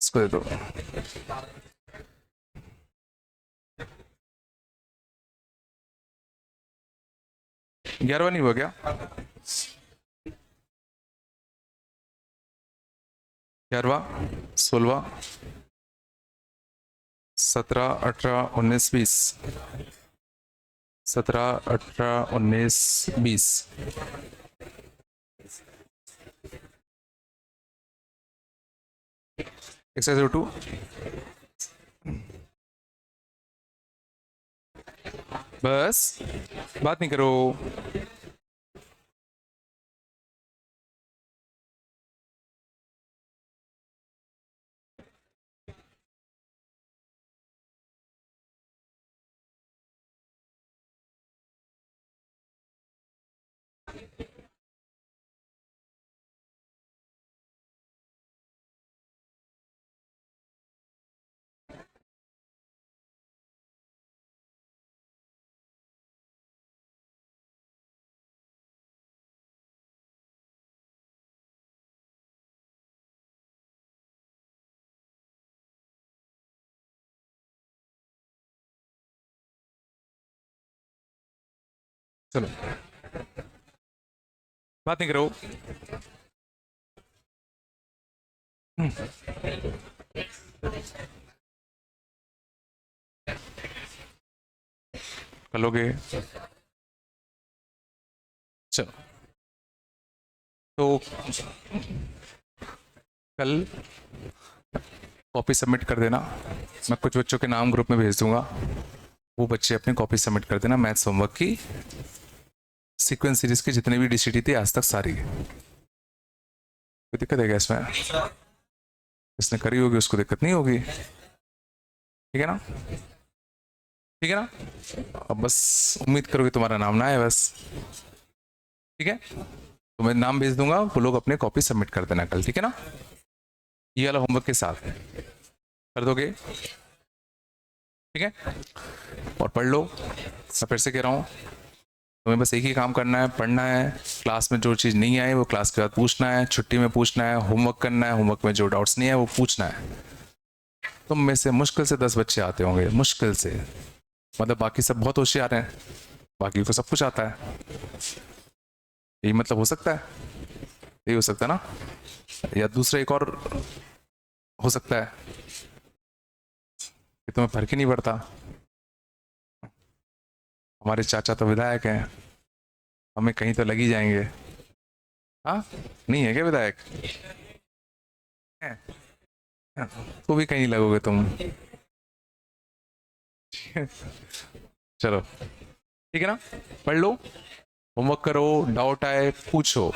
इसको दे दो, 11वां नहीं हुआ क्या, 11वां 16वां 17 18 19 20, 17 18 19 20, एक्सरसाइज 2, बस बात नहीं करो। चलो बात नहीं करो। कर लोगे? चलो तो कल कॉपी सबमिट कर देना। मैं कुछ बच्चों के नाम ग्रुप में भेज दूंगा, वो बच्चे अपनी कॉपी सबमिट कर देना। मैथ्स होमवर्क की सीक्वेंस सीरीज की जितने भी डीसीटी थी आज तक सारी। कोई दिक्कत है क्या इसमें? इसने करी होगी उसको दिक्कत नहीं होगी, ठीक है ना? ठीक है ना? अब बस उम्मीद करो कि तुम्हारा नाम ना आए बस, ठीक है? तो मैं नाम भेज दूंगा, वो लोग अपने कॉपी सबमिट कर देना कल, ठीक है ना? ये वाला होमवर्क के साथ कर दोगे, ठीक है? और पढ़ लो। मैं फिर से कह रहा हूँ, तुम्हें बस एक ही काम करना है, पढ़ना है। क्लास में जो चीज़ नहीं आई वो क्लास के बाद पूछना है, छुट्टी में पूछना है, होमवर्क करना है, होमवर्क में जो डाउट्स नहीं है वो पूछना है। तुम में से मुश्किल से 10 बच्चे आते होंगे, मुश्किल से, मतलब बाकी सब बहुत होशियार हैं, बाकी को सब कुछ आता है। यही मतलब हो सकता है, यही हो सकता है ना? या दूसरा एक और हो सकता है कि तुम्हें फर्क ही नहीं पड़ता। हमारे चाचा तो विधायक हैं, हमें कहीं तो लग ही जाएंगे। हाँ, नहीं है क्या विधायक? है? तो भी कहीं लगोगे तुम। चलो ठीक है ना? पढ़ लो, होमवर्क करो, डाउट आए पूछो।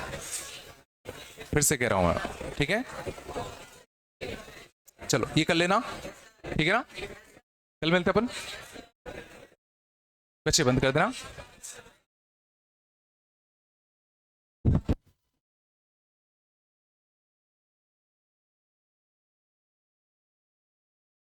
फिर से कह रहा हूं मैं, ठीक है? चलो ये कर लेना, ठीक है ना? कल मिलते अपन। बच्चे बंद कर देना।